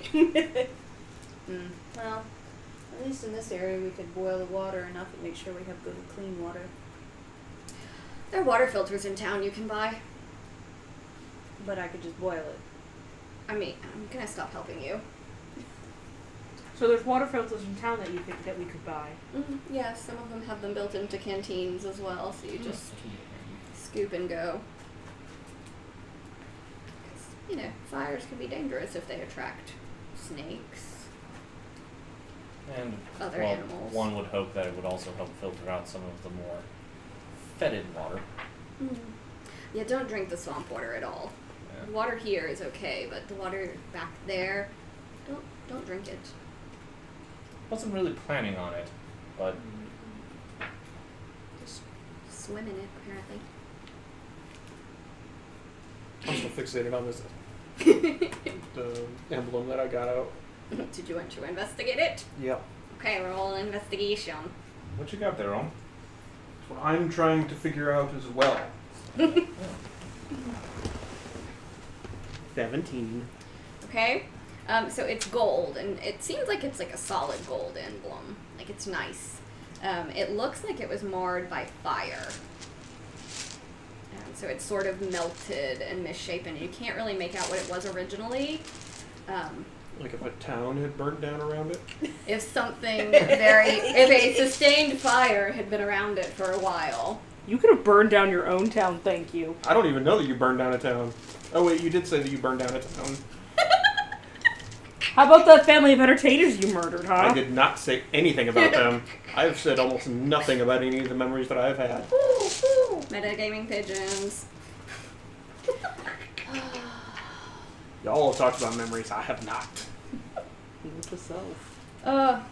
[SPEAKER 4] Well, at least in this area we could boil the water enough and make sure we have good clean water.
[SPEAKER 2] There are water filters in town you can buy.
[SPEAKER 4] But I could just boil it.
[SPEAKER 2] I mean, I'm gonna stop helping you.
[SPEAKER 1] So there's water filters in town that we could buy.
[SPEAKER 2] Yeah, some of them have them built into canteens as well, so you just scoop and go. 'Cause, you know, fires can be dangerous if they attract snakes.
[SPEAKER 5] And
[SPEAKER 2] Other
[SPEAKER 5] well,
[SPEAKER 2] animals.
[SPEAKER 5] one would hope that it would also help filter out some of the more fetid water.
[SPEAKER 2] Yeah, don't drink the swamp water at all.
[SPEAKER 5] Yeah.
[SPEAKER 2] The water here is okay, but the water back there, don't drink it.
[SPEAKER 5] Wasn't really planning on it, but
[SPEAKER 2] Just swim in it, apparently.
[SPEAKER 3] I'm still fixated on this the emblem that I got out.
[SPEAKER 2] Did you want to investigate it?
[SPEAKER 3] Yep.
[SPEAKER 2] Okay, roll an investigation.
[SPEAKER 5] what you got there, Ron?
[SPEAKER 3] That's what I'm trying to figure out as well. 17.
[SPEAKER 2] Okay. So it's gold, and it seems like it's like a solid gold emblem. Like it's nice. It looks like it was marred by fire. So it's sort of melted and misshapen. You can't really make out what it was originally.
[SPEAKER 3] Like if a town had burnt down around it.
[SPEAKER 2] If something if a sustained fire had been around it for a while.
[SPEAKER 1] You could have burned down your own town, thank you.
[SPEAKER 3] I don't even know that you burned down a town. Oh wait, you did say that you burned down a town.
[SPEAKER 1] How about the family of entertainers you murdered, huh?
[SPEAKER 3] I did not say anything about them. I've said almost nothing about any of the memories that I've had.
[SPEAKER 2] Metagaming pigeons.
[SPEAKER 3] Y'all have talked about memories. I have not.
[SPEAKER 1] Note to self.
[SPEAKER 2] Right.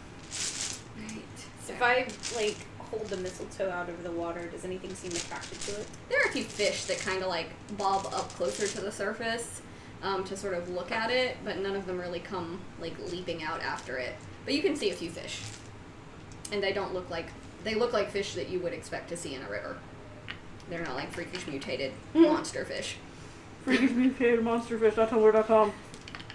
[SPEAKER 4] So if I like hold the mistletoe out over the water, does anything seem attracted to it?
[SPEAKER 2] There are a few fish that kind of like bob up closer to the surface to sort of look at it, but none of them really come like leaping out after it. But you can see a few fish, and they look like fish that you would expect to see in a river. They're not like freakish mutated monster fish.
[SPEAKER 1] Freakish mutated monsterfish.tumblr.com.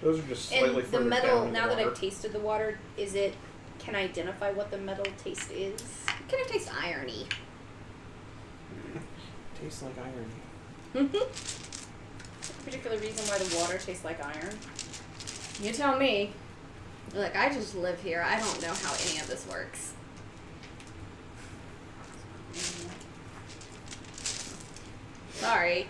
[SPEAKER 3] Those are just slightly
[SPEAKER 4] And the
[SPEAKER 3] further
[SPEAKER 4] metal,
[SPEAKER 3] down in
[SPEAKER 4] now
[SPEAKER 3] the
[SPEAKER 4] that I've
[SPEAKER 3] water.
[SPEAKER 4] tasted the water, can I identify what the metal taste is?
[SPEAKER 2] It kind of tastes irony.
[SPEAKER 3] Tastes like iron.
[SPEAKER 4] Particular reason why the water tastes like iron?
[SPEAKER 2] You tell me. Look, I just live here. I don't know how any of this works. Sorry.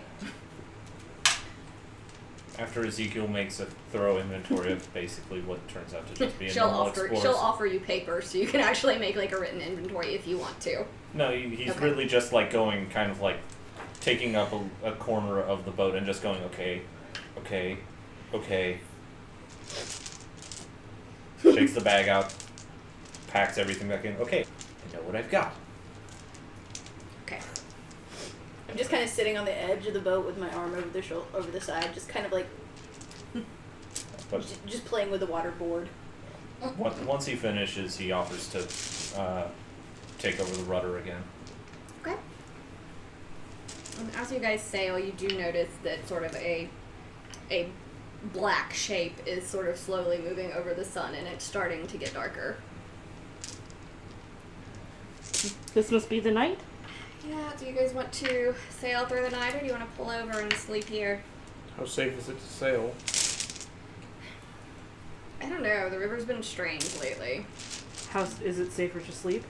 [SPEAKER 5] After Ezekiel makes a thorough inventory of basically what turns out to just be a
[SPEAKER 2] She'll
[SPEAKER 5] normal
[SPEAKER 2] offer
[SPEAKER 5] explorer's-
[SPEAKER 2] you paper so you can actually make like a written inventory if you want to.
[SPEAKER 5] No, he's
[SPEAKER 2] Okay.
[SPEAKER 5] really just like going kind of like taking up a corner of the boat and just going, okay. Shakes the bag out, packs everything back in. Okay, I know what I've got.
[SPEAKER 2] Okay.
[SPEAKER 4] I'm just kind of sitting on the edge of the boat with my arm over the side, just kind of like
[SPEAKER 5] But
[SPEAKER 4] Just playing with the water board.
[SPEAKER 5] once he finishes, he offers to take over the rudder again.
[SPEAKER 2] Okay. And as you guys sail, you do notice that sort of a black shape is sort of slowly moving over the sun, and it's starting to get darker.
[SPEAKER 1] This must be the night?
[SPEAKER 2] Yeah, do you guys want to sail through the night, or do you want to pull over and sleep here?
[SPEAKER 3] How safe is it to sail?
[SPEAKER 2] I don't know. The river's been strange lately.
[SPEAKER 1] Is it safer to sleep?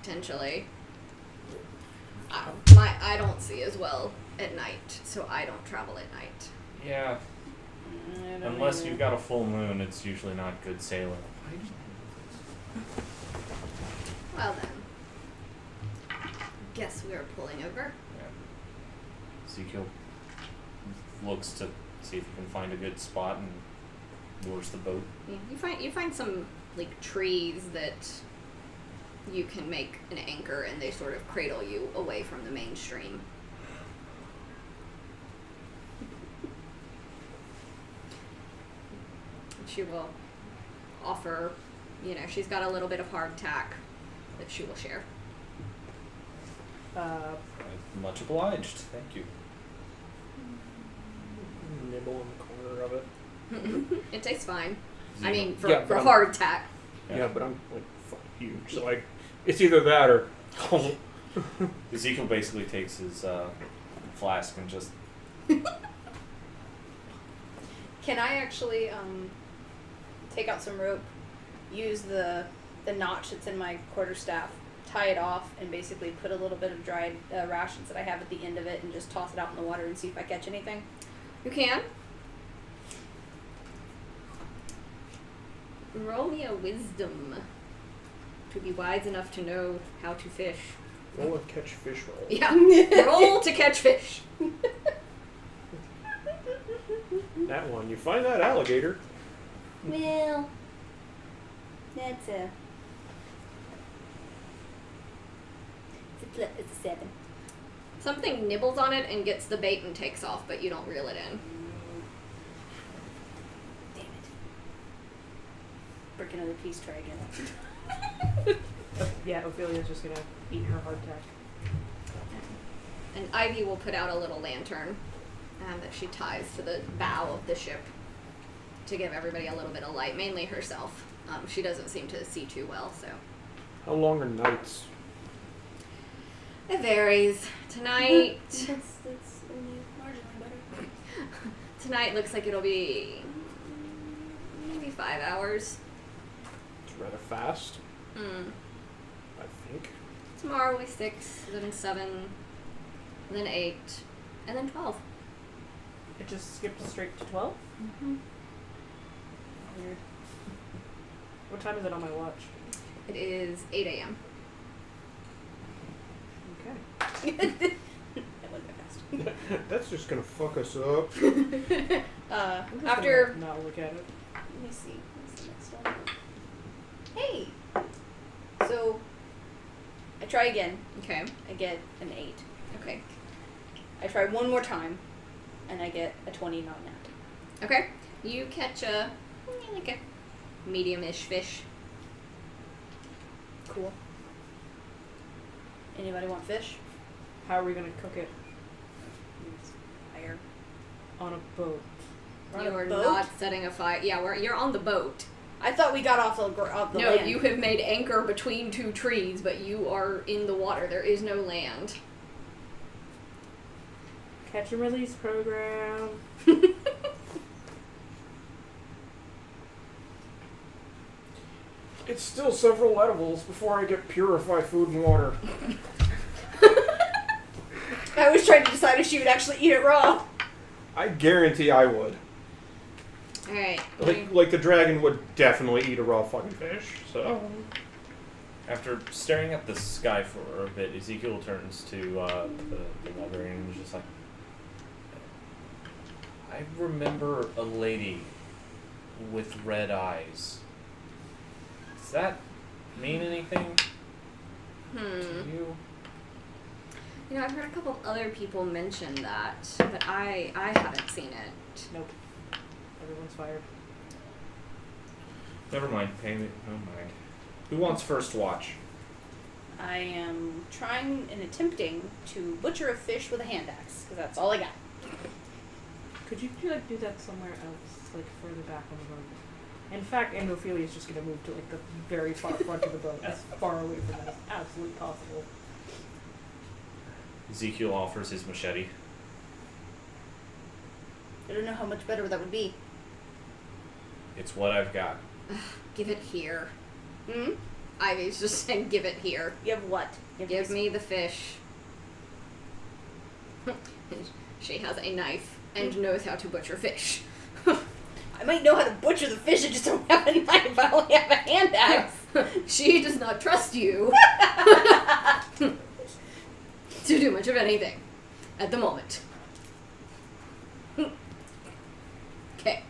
[SPEAKER 2] Potentially. I don't see as well at night, so I don't travel at night.
[SPEAKER 5] Yeah. Unless you've got a full moon, it's usually not good sailing.
[SPEAKER 2] Well then. Guess we are pulling over.
[SPEAKER 5] Yeah. Ezekiel looks to see if he can find a good spot and moors the boat.
[SPEAKER 2] Yeah, you find some like trees that you can make an anchor, and they sort of cradle you away from the mainstream. She will offer, she's got a little bit of hardtack that she will share.
[SPEAKER 5] Much obliged. Thank you.
[SPEAKER 3] Nibble in the corner of it.
[SPEAKER 2] It tastes fine. I
[SPEAKER 5] Ezekiel-
[SPEAKER 2] mean, for
[SPEAKER 3] Yeah, but I'm-
[SPEAKER 2] hardtack.
[SPEAKER 3] Yeah, but I'm like fucking huge, so like it's either that or.
[SPEAKER 5] Ezekiel basically takes his flask and just
[SPEAKER 4] Can I actually take out some rope, use the notch that's in my quarterstaff, tie it off, and basically put a little bit of dried rations that I have at the end of it, and just toss it out in the water and see if I catch anything?
[SPEAKER 2] You can. Roll me a wisdom to be wise enough to know how to fish.
[SPEAKER 3] Roll a catch fish roll.
[SPEAKER 2] Yeah. Roll to catch fish.
[SPEAKER 3] That one, you find that alligator.
[SPEAKER 4] Well, that's it's a 7.
[SPEAKER 2] Something nibbles on it and gets the bait and takes off, but you don't reel it in.
[SPEAKER 4] Damn it. Break another piece, try again.
[SPEAKER 1] Yeah, Ophelia's just gonna eat her hardtack.
[SPEAKER 2] And Ivy will put out a little lantern that she ties to the bow of the ship to give everybody a little bit of light, mainly herself. She doesn't seem to see too well, so.
[SPEAKER 3] How long are nights?
[SPEAKER 2] It varies. Tonight,
[SPEAKER 4] That's only marginally better.
[SPEAKER 2] tonight looks like it'll be maybe 5 hours.
[SPEAKER 3] It's rather fast,
[SPEAKER 2] Mm.
[SPEAKER 3] I think.
[SPEAKER 2] Tomorrow will be 6, then 7, then 8, and then 12.
[SPEAKER 1] It just skipped straight to 12?
[SPEAKER 2] Mm-hmm.
[SPEAKER 1] Weird. What time is it on my watch?
[SPEAKER 2] It is 8 a.m.
[SPEAKER 1] Okay.
[SPEAKER 4] That went fast.
[SPEAKER 3] That's just gonna fuck us up.
[SPEAKER 1] I'm just
[SPEAKER 2] After
[SPEAKER 1] gonna not look at it.
[SPEAKER 4] Let me see. What's the next one? Hey! So, I try again.
[SPEAKER 2] okay,
[SPEAKER 4] I get an 8.
[SPEAKER 2] okay,
[SPEAKER 4] I try one more time, and I get a 20 not nat.
[SPEAKER 2] okay. You catch a medium-ish fish.
[SPEAKER 4] Cool. Anybody want fish?
[SPEAKER 1] How are we gonna cook it?
[SPEAKER 4] Fire.
[SPEAKER 1] On a boat.
[SPEAKER 4] We're on
[SPEAKER 2] You
[SPEAKER 4] a
[SPEAKER 2] are
[SPEAKER 4] boat?
[SPEAKER 2] not setting a fire. Yeah, you're on the boat.
[SPEAKER 4] I thought we got off the
[SPEAKER 2] No,
[SPEAKER 4] land.
[SPEAKER 2] you have made anchor between 2 trees, but you are in the water. There is no land.
[SPEAKER 1] Catch and release program.
[SPEAKER 3] It's still several levels before I get purified food and water.
[SPEAKER 4] I was trying to decide if she would actually eat it raw.
[SPEAKER 3] I guarantee I would.
[SPEAKER 2] Alright.
[SPEAKER 3] Like the dragon would definitely eat a raw fucking fish. So
[SPEAKER 5] After staring at the sky for a bit, Ezekiel turns to the librarian and is just like, I remember a lady with red eyes. Does that mean anything to you?
[SPEAKER 2] You know, I've heard a couple of other people mention that, but I haven't seen it.
[SPEAKER 1] Nope. Everyone's fired.
[SPEAKER 5] Never mind. Payment. No mind. Who wants first watch?
[SPEAKER 4] I am trying and attempting to butcher a fish with a hand axe, because that's all I got.
[SPEAKER 1] Could you do that somewhere else, like further back on the boat? In fact, Andophilia is just going to move to like the very far front of the boat, as far away from it as absolutely possible.
[SPEAKER 5] Ezekiel offers his machete.
[SPEAKER 4] I don't know how much better that would be.
[SPEAKER 5] It's what I've got.
[SPEAKER 2] Give it here.
[SPEAKER 4] Hmm?
[SPEAKER 2] Ivy's just saying, give it here.
[SPEAKER 4] You have what?
[SPEAKER 2] Give me the fish. She has a knife and knows how to butcher fish.
[SPEAKER 4] I might know how to butcher the fish, I just don't have a knife. I only have a hand axe.
[SPEAKER 2] She does not trust you to do much of anything at the moment. Okay.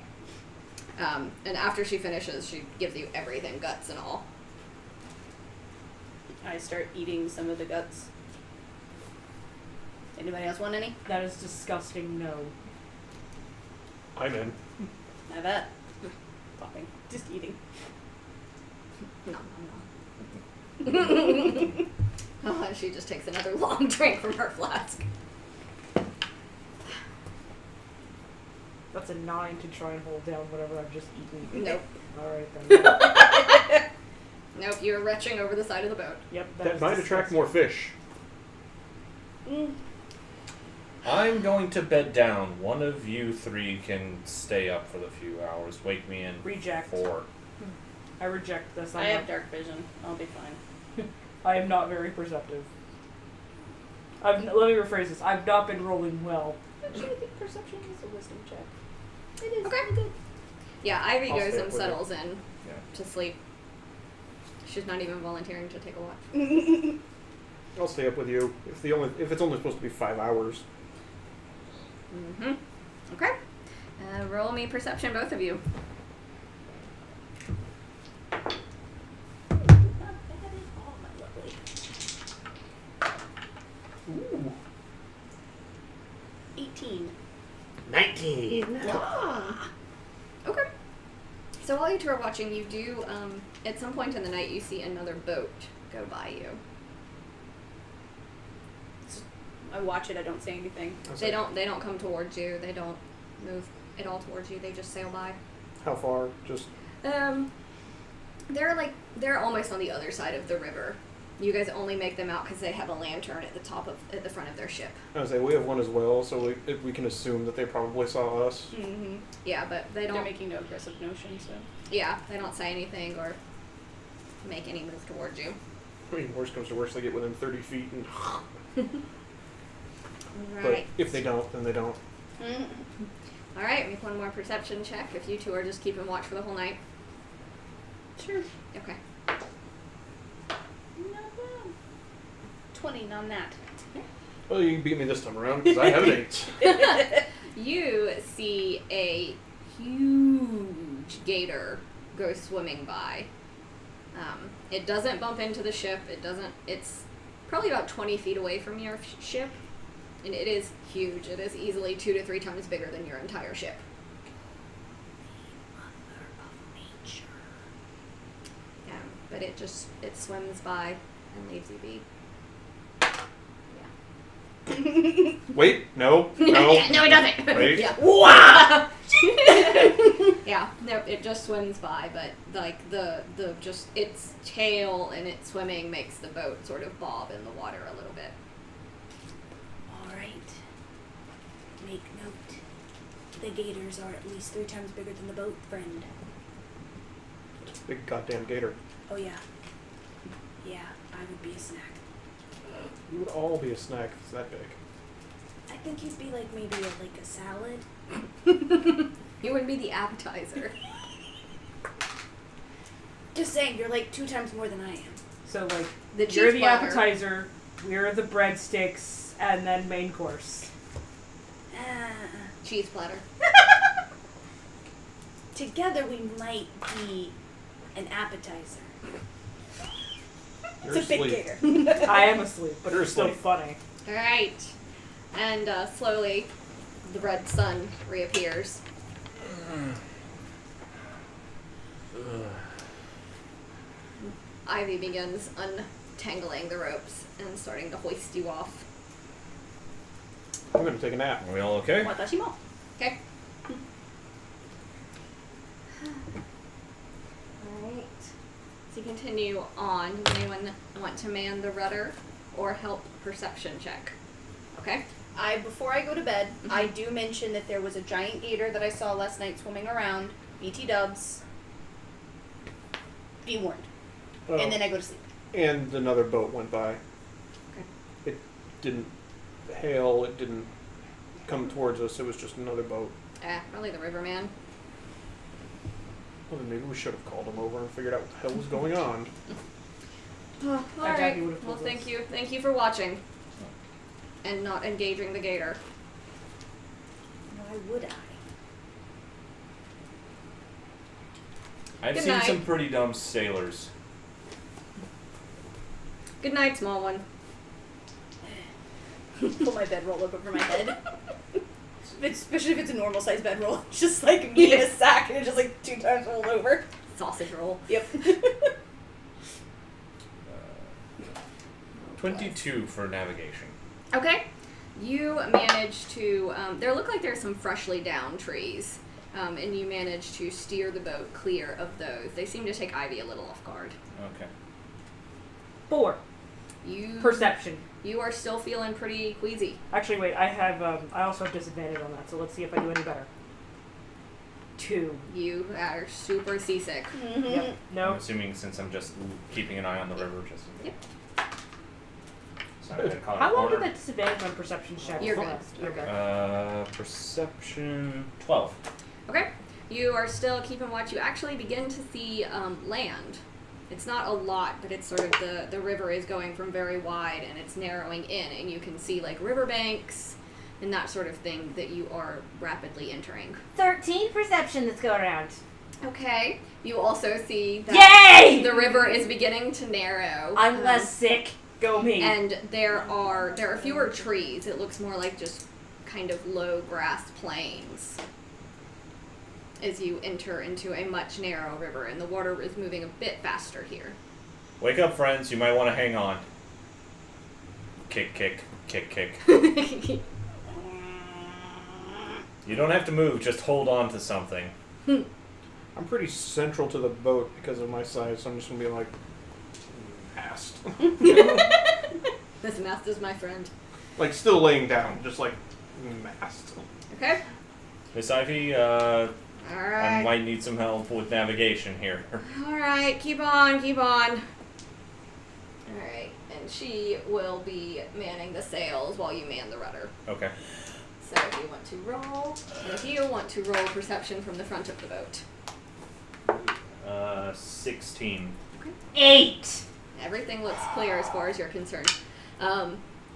[SPEAKER 2] And after she finishes, she gives you everything, guts and all.
[SPEAKER 4] I start eating some of the guts. Anybody else want any?
[SPEAKER 1] That is disgusting. No.
[SPEAKER 3] I'm in.
[SPEAKER 4] I bet. Popping. Just eating.
[SPEAKER 2] No, no. Oh, and she just takes another long drink from her flask.
[SPEAKER 1] That's a 9 to try and hold down whatever I've just eaten.
[SPEAKER 2] Nope.
[SPEAKER 1] Alright then.
[SPEAKER 2] Nope, you're retching over the side of the boat.
[SPEAKER 1] Yep.
[SPEAKER 3] That
[SPEAKER 1] is
[SPEAKER 3] might attract more fish.
[SPEAKER 5] I'm going to bed down. One of you three can stay up for the few hours. Wake me in.
[SPEAKER 1] Reject.
[SPEAKER 5] 4.
[SPEAKER 1] I reject this.
[SPEAKER 4] I have dark vision. I'll be fine.
[SPEAKER 1] I am not very perceptive. Let me rephrase this. I've not been rolling well.
[SPEAKER 4] Actually, I think perception is a wisdom check. It is.
[SPEAKER 2] Okay.
[SPEAKER 4] Really good.
[SPEAKER 2] Yeah, Ivy
[SPEAKER 3] I'll
[SPEAKER 2] goes
[SPEAKER 3] stay
[SPEAKER 2] and
[SPEAKER 3] up with
[SPEAKER 2] settles in
[SPEAKER 5] Yeah.
[SPEAKER 2] to sleep. She's not even volunteering to take a watch.
[SPEAKER 3] I'll stay up with you if it's only supposed to be 5 hours.
[SPEAKER 2] Mm-hmm. Okay. Roll me perception, both of you.
[SPEAKER 4] Not bad at all, my lovely.
[SPEAKER 3] Ooh.
[SPEAKER 4] 18.
[SPEAKER 3] 19.
[SPEAKER 2] Ah. Okay. So while you two are watching, you do, at some point in the night, you see another boat go by you.
[SPEAKER 4] I watch it, I don't say anything.
[SPEAKER 2] They don't come towards you. They don't move at all towards you. They just sail by.
[SPEAKER 3] How far? Just
[SPEAKER 2] They're almost on the other side of the river. You guys only make them out because they have a lantern at the front of their ship.
[SPEAKER 3] I was say we have one as well, so we can assume that they probably saw us.
[SPEAKER 4] Mm-hmm.
[SPEAKER 2] Yeah, but they don't.
[SPEAKER 4] They're making no aggressive notion, so.
[SPEAKER 2] Yeah, they don't say anything or make any move towards you.
[SPEAKER 3] I mean, worst comes to worst, they get within 30 feet, and but
[SPEAKER 2] Right.
[SPEAKER 3] if they don't, then they don't.
[SPEAKER 2] All right, make one more perception check if you two are just keeping watch for the whole night.
[SPEAKER 4] Sure.
[SPEAKER 2] Okay.
[SPEAKER 4] Not bad. 20 on that.
[SPEAKER 3] Well, you can beat me this time around because I have an 8.
[SPEAKER 2] You see a huge gator go swimming by. It doesn't bump into the ship. It's probably about 20 feet away from your ship. And it is huge. It is easily 2 to 3 times bigger than your entire ship. Mother of nature. But it swims by and leaves you be.
[SPEAKER 3] Wait, no.
[SPEAKER 2] No, it doesn't.
[SPEAKER 3] Wait.
[SPEAKER 2] Yeah.
[SPEAKER 4] Wow!
[SPEAKER 2] Yeah, no, it just swims by, but like the just its tail and its swimming makes the boat sort of bob in the water a little bit.
[SPEAKER 6] Alright. Make note. The gators are at least 3 times bigger than the boat, friend.
[SPEAKER 3] Big goddamn gator.
[SPEAKER 6] Oh yeah. Yeah, I would be a snack.
[SPEAKER 3] We would all be a snack if it's that big.
[SPEAKER 6] I think you'd be like maybe a salad.
[SPEAKER 2] You wouldn't be the appetizer.
[SPEAKER 6] Just saying, you're like 2 times more than I am.
[SPEAKER 1] So like
[SPEAKER 2] The
[SPEAKER 1] you're
[SPEAKER 2] cheese
[SPEAKER 1] the
[SPEAKER 2] platter.
[SPEAKER 1] appetizer, we're the breadsticks, and then main course.
[SPEAKER 2] Cheese platter.
[SPEAKER 6] Together we might be an appetizer.
[SPEAKER 3] You're
[SPEAKER 6] It's a big
[SPEAKER 3] asleep.
[SPEAKER 6] gator.
[SPEAKER 1] I am asleep, but
[SPEAKER 3] You're
[SPEAKER 1] it's still
[SPEAKER 3] asleep.
[SPEAKER 1] funny.
[SPEAKER 2] Alright. And slowly the red sun reappears. Ivy begins untangling the ropes and starting to hoist you off.
[SPEAKER 3] I'm gonna take a nap.
[SPEAKER 5] Are we all okay?
[SPEAKER 4] Watashimo.
[SPEAKER 2] Okay. Alright. So you continue on. Does anyone want to man the rudder or help perception check? Okay.
[SPEAKER 4] Before I go to bed, I do mention that there was a giant gator that I saw last night swimming around. BT dubs. Be warned.
[SPEAKER 3] Oh,
[SPEAKER 4] And then I go to sleep.
[SPEAKER 3] and another boat went by.
[SPEAKER 2] Okay.
[SPEAKER 3] It didn't hail. It didn't come towards us. It was just another boat.
[SPEAKER 2] Probably the riverman.
[SPEAKER 3] Well, then maybe we should have called him over and figured out what the hell was going on.
[SPEAKER 2] Oh,
[SPEAKER 1] I doubt
[SPEAKER 2] alright.
[SPEAKER 1] he would have
[SPEAKER 2] Well,
[SPEAKER 1] told
[SPEAKER 2] thank
[SPEAKER 1] us.
[SPEAKER 2] you. Thank you for watching. And not engaging the gator.
[SPEAKER 6] Why would I?
[SPEAKER 5] I've
[SPEAKER 2] Good
[SPEAKER 5] seen
[SPEAKER 2] night.
[SPEAKER 5] some pretty dumb sailors.
[SPEAKER 2] Good night, small one.
[SPEAKER 4] Pull my bedroll up over my head. Especially if it's a normal size bedroll. It's just like me in a sack and it's just like 2 times rolled over.
[SPEAKER 2] Sausage roll.
[SPEAKER 4] Yep.
[SPEAKER 5] 22 for navigation.
[SPEAKER 2] Okay. You manage to, there look like there's some freshly downed trees, and you manage to steer the boat clear of those. They seem to take Ivy a little off guard.
[SPEAKER 5] Okay.
[SPEAKER 1] 4.
[SPEAKER 2] You
[SPEAKER 1] Perception.
[SPEAKER 2] You are still feeling pretty queasy.
[SPEAKER 1] Actually, wait. I also have disadvantage on that. So let's see if I do any better. 2.
[SPEAKER 2] You are super seasick.
[SPEAKER 4] Mm-hmm.
[SPEAKER 1] Yep.
[SPEAKER 5] I'm
[SPEAKER 1] No.
[SPEAKER 5] assuming since I'm just keeping an eye on the river, just in
[SPEAKER 2] Yep.
[SPEAKER 5] So I'm gonna call it
[SPEAKER 1] How long
[SPEAKER 5] order.
[SPEAKER 1] did that disadvantage on perception check
[SPEAKER 2] You're good.
[SPEAKER 1] last?
[SPEAKER 2] You're good.
[SPEAKER 5] Perception 12.
[SPEAKER 2] Okay. You are still keeping watch. You actually begin to see land. It's not a lot, but it's sort of the river is going from very wide and it's narrowing in, and you can see like riverbanks and that sort of thing that you are rapidly entering.
[SPEAKER 6] 13 perception. Let's go around.
[SPEAKER 2] Okay. You also see that
[SPEAKER 1] Yay!
[SPEAKER 2] the river is beginning to narrow.
[SPEAKER 1] I'm less sick. Go me.
[SPEAKER 2] And there are fewer trees. It looks more like just kind of low grass plains as you enter into a much narrow river, and the water is moving a bit faster here.
[SPEAKER 5] Wake up, friends. You might want to hang on. Kick, kick, kick, kick. You don't have to move. Just hold on to something.
[SPEAKER 3] I'm pretty central to the boat because of my size, so I'm just gonna be like mast.
[SPEAKER 2] This mast is my friend.
[SPEAKER 3] Like still laying down, just like mast.
[SPEAKER 2] Okay.
[SPEAKER 5] Miss Ivy,
[SPEAKER 2] All
[SPEAKER 5] I
[SPEAKER 2] right.
[SPEAKER 5] might need some help with navigation here.
[SPEAKER 2] All right. Keep on. Keep on. All right. And she will be manning the sails while you man the rudder.
[SPEAKER 5] Okay.
[SPEAKER 2] So if you want to roll, and if you want to roll perception from the front of the boat.
[SPEAKER 5] 16.
[SPEAKER 1] 8.
[SPEAKER 2] Everything looks clear as far as you're concerned.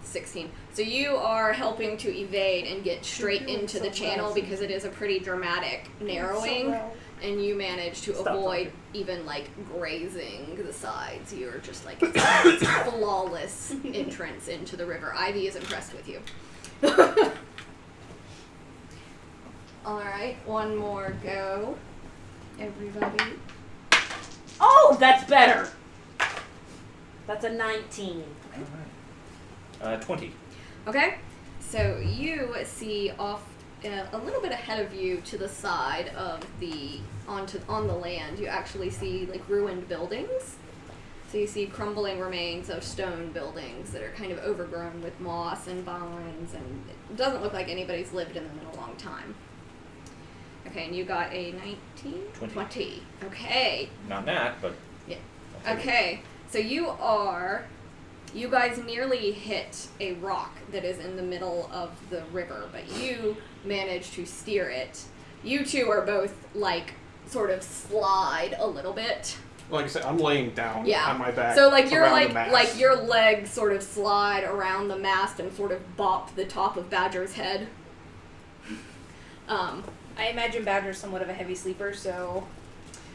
[SPEAKER 2] 16. So you are helping to evade and get straight into the channel because it is a pretty dramatic narrowing, and you manage to
[SPEAKER 1] Stop
[SPEAKER 2] avoid
[SPEAKER 1] talking.
[SPEAKER 2] even like grazing the sides. You're just like it's a flawless entrance into the river. Ivy is impressed with you. All right, one more go, everybody.
[SPEAKER 1] Oh, that's better. That's a 19.
[SPEAKER 5] 20.
[SPEAKER 2] Okay, so you see off a little bit ahead of you to the side of on the land. You actually see like ruined buildings. So you see crumbling remains of stone buildings that are kind of overgrown with moss and vines, and it doesn't look like anybody's lived in them in a long time. Okay, and you got a 19?
[SPEAKER 5] 20.
[SPEAKER 2] Okay.
[SPEAKER 5] Not that, but.
[SPEAKER 2] Yeah.
[SPEAKER 5] I'll take it.
[SPEAKER 2] Okay, so you guys nearly hit a rock that is in the middle of the river, but you managed to steer it. You two are both like sort of slide a little bit.
[SPEAKER 3] Like I said, I'm laying down
[SPEAKER 2] Yeah.
[SPEAKER 3] on my back.
[SPEAKER 2] So like you're
[SPEAKER 3] around the mast.
[SPEAKER 2] like your legs sort of slide around the mast and sort of bop the top of Badger's head.
[SPEAKER 4] I imagine Badger's somewhat of a heavy sleeper, so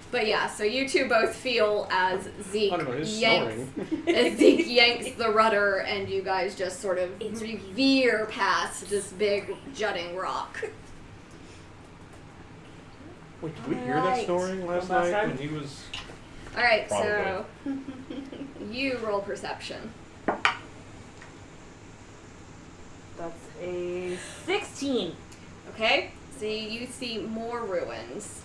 [SPEAKER 2] But yeah, so you two both feel as Zeke
[SPEAKER 3] I don't know, he's
[SPEAKER 2] yanks
[SPEAKER 3] snoring.
[SPEAKER 2] as Zeke yanks the rudder, and you guys just sort of veer past this big jutting rock.
[SPEAKER 3] Wait, did we hear that
[SPEAKER 6] Alright.
[SPEAKER 3] snoring last
[SPEAKER 1] From last
[SPEAKER 3] night
[SPEAKER 1] time?
[SPEAKER 3] when he was?
[SPEAKER 2] All right,
[SPEAKER 5] Probably.
[SPEAKER 2] so you roll perception.
[SPEAKER 1] That's a 16.
[SPEAKER 2] Okay, so you see more ruins,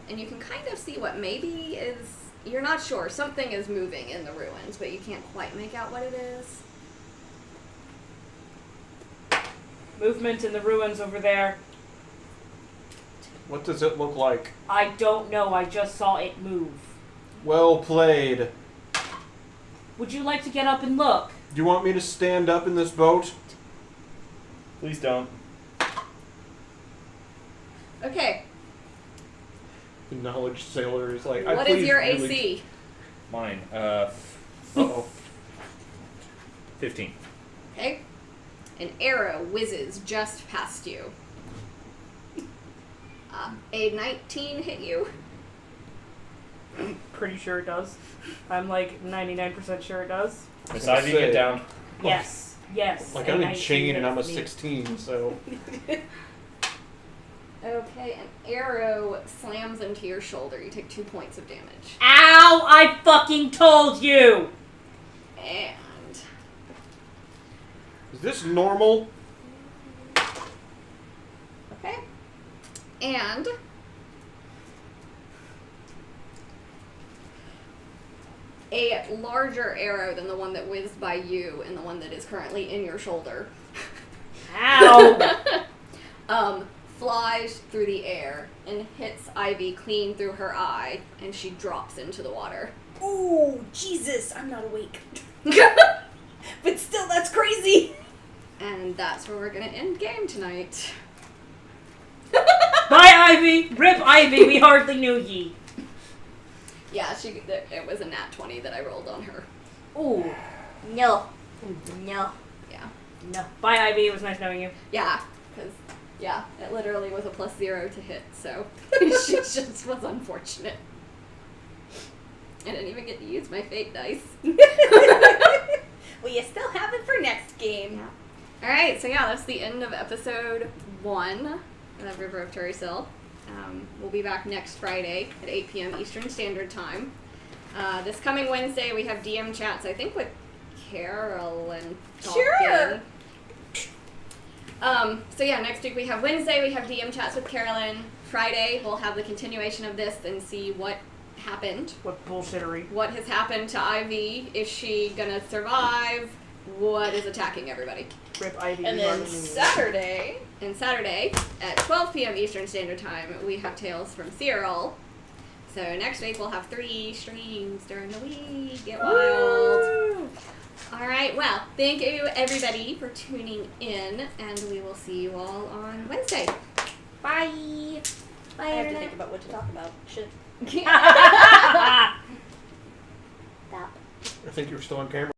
[SPEAKER 2] and you can kind of see what maybe is. You're not sure. Something is moving in the ruins, but you can't quite make out what it is.
[SPEAKER 1] Movement in the ruins over there.
[SPEAKER 3] What does it look like?
[SPEAKER 1] I don't know. I just saw it move.
[SPEAKER 3] Well played.
[SPEAKER 1] Would you like to get up and look?
[SPEAKER 3] Do you want me to stand up in this boat?
[SPEAKER 5] Please don't.
[SPEAKER 2] Okay,
[SPEAKER 3] The knowledge sailor is like.
[SPEAKER 2] what is your AC?
[SPEAKER 5] Mine.
[SPEAKER 3] Uh-oh.
[SPEAKER 5] 15.
[SPEAKER 2] Okay, an arrow whizzes just past you. A 19 hit you.
[SPEAKER 1] I'm pretty sure it does. I'm like 99% sure it does.
[SPEAKER 5] Miss
[SPEAKER 3] gonna
[SPEAKER 5] Ivy,
[SPEAKER 3] say-
[SPEAKER 5] get down.
[SPEAKER 1] Yes. Yes.
[SPEAKER 3] Like
[SPEAKER 1] a
[SPEAKER 3] I'm in
[SPEAKER 1] 19
[SPEAKER 3] chain and I'm a
[SPEAKER 1] hits me.
[SPEAKER 3] 16, so.
[SPEAKER 2] Okay, an arrow slams into your shoulder. You take 2 points of damage.
[SPEAKER 1] Ow! I fucking told you!
[SPEAKER 2] And
[SPEAKER 3] Is this normal?
[SPEAKER 2] okay. And a larger arrow than the one that whizzed by you and the one that is currently in your shoulder
[SPEAKER 1] Ow!
[SPEAKER 2] flies through the air and hits Ivy clean through her eye, and she drops into the water.
[SPEAKER 6] Ooh, Jesus, I'm not awake. But still, that's crazy.
[SPEAKER 2] And that's where we're gonna end game tonight.
[SPEAKER 1] Bye, Ivy! Rip Ivy, we hardly knew ye.
[SPEAKER 2] Yeah, it was a nat 20 that I rolled on her.
[SPEAKER 1] Ooh.
[SPEAKER 6] No. No.
[SPEAKER 2] Yeah.
[SPEAKER 1] No. Bye, Ivy. It was nice knowing you.
[SPEAKER 2] Yeah, because, yeah, it literally was a +0 to hit, so she just was unfortunate. I didn't even get to use my fate dice.
[SPEAKER 6] Well, you still have it for next game.
[SPEAKER 2] Alright, so yeah, that's the end of episode 1 of River of Tueriesal. We'll be back next Friday at 8 p.m. Eastern Standard Time. This coming Wednesday, we have DM chats, I think, with Carolyn talking.
[SPEAKER 6] Sure.
[SPEAKER 2] So yeah, next week we have Wednesday, we have DM chats with Carolyn. Friday, we'll have the continuation of this and see what happened.
[SPEAKER 1] What bullshittery.
[SPEAKER 2] What has happened to Ivy? Is she gonna survive? What is attacking everybody?
[SPEAKER 1] Rip Ivy.
[SPEAKER 4] And
[SPEAKER 1] we
[SPEAKER 4] then
[SPEAKER 1] hardly knew you.
[SPEAKER 4] Saturday,
[SPEAKER 2] And Saturday at 12 p.m. Eastern Standard Time, we have Tales from Tueriesal. So next week we'll have 3 streams during the week. Get wild. All right. Well, thank you everybody for tuning in, and we will see you all on Wednesday. Bye. Bye.
[SPEAKER 4] I have to
[SPEAKER 2] Internet.
[SPEAKER 4] think about what to talk about. Shit.
[SPEAKER 6] Stop.
[SPEAKER 3] I think you're still on camera.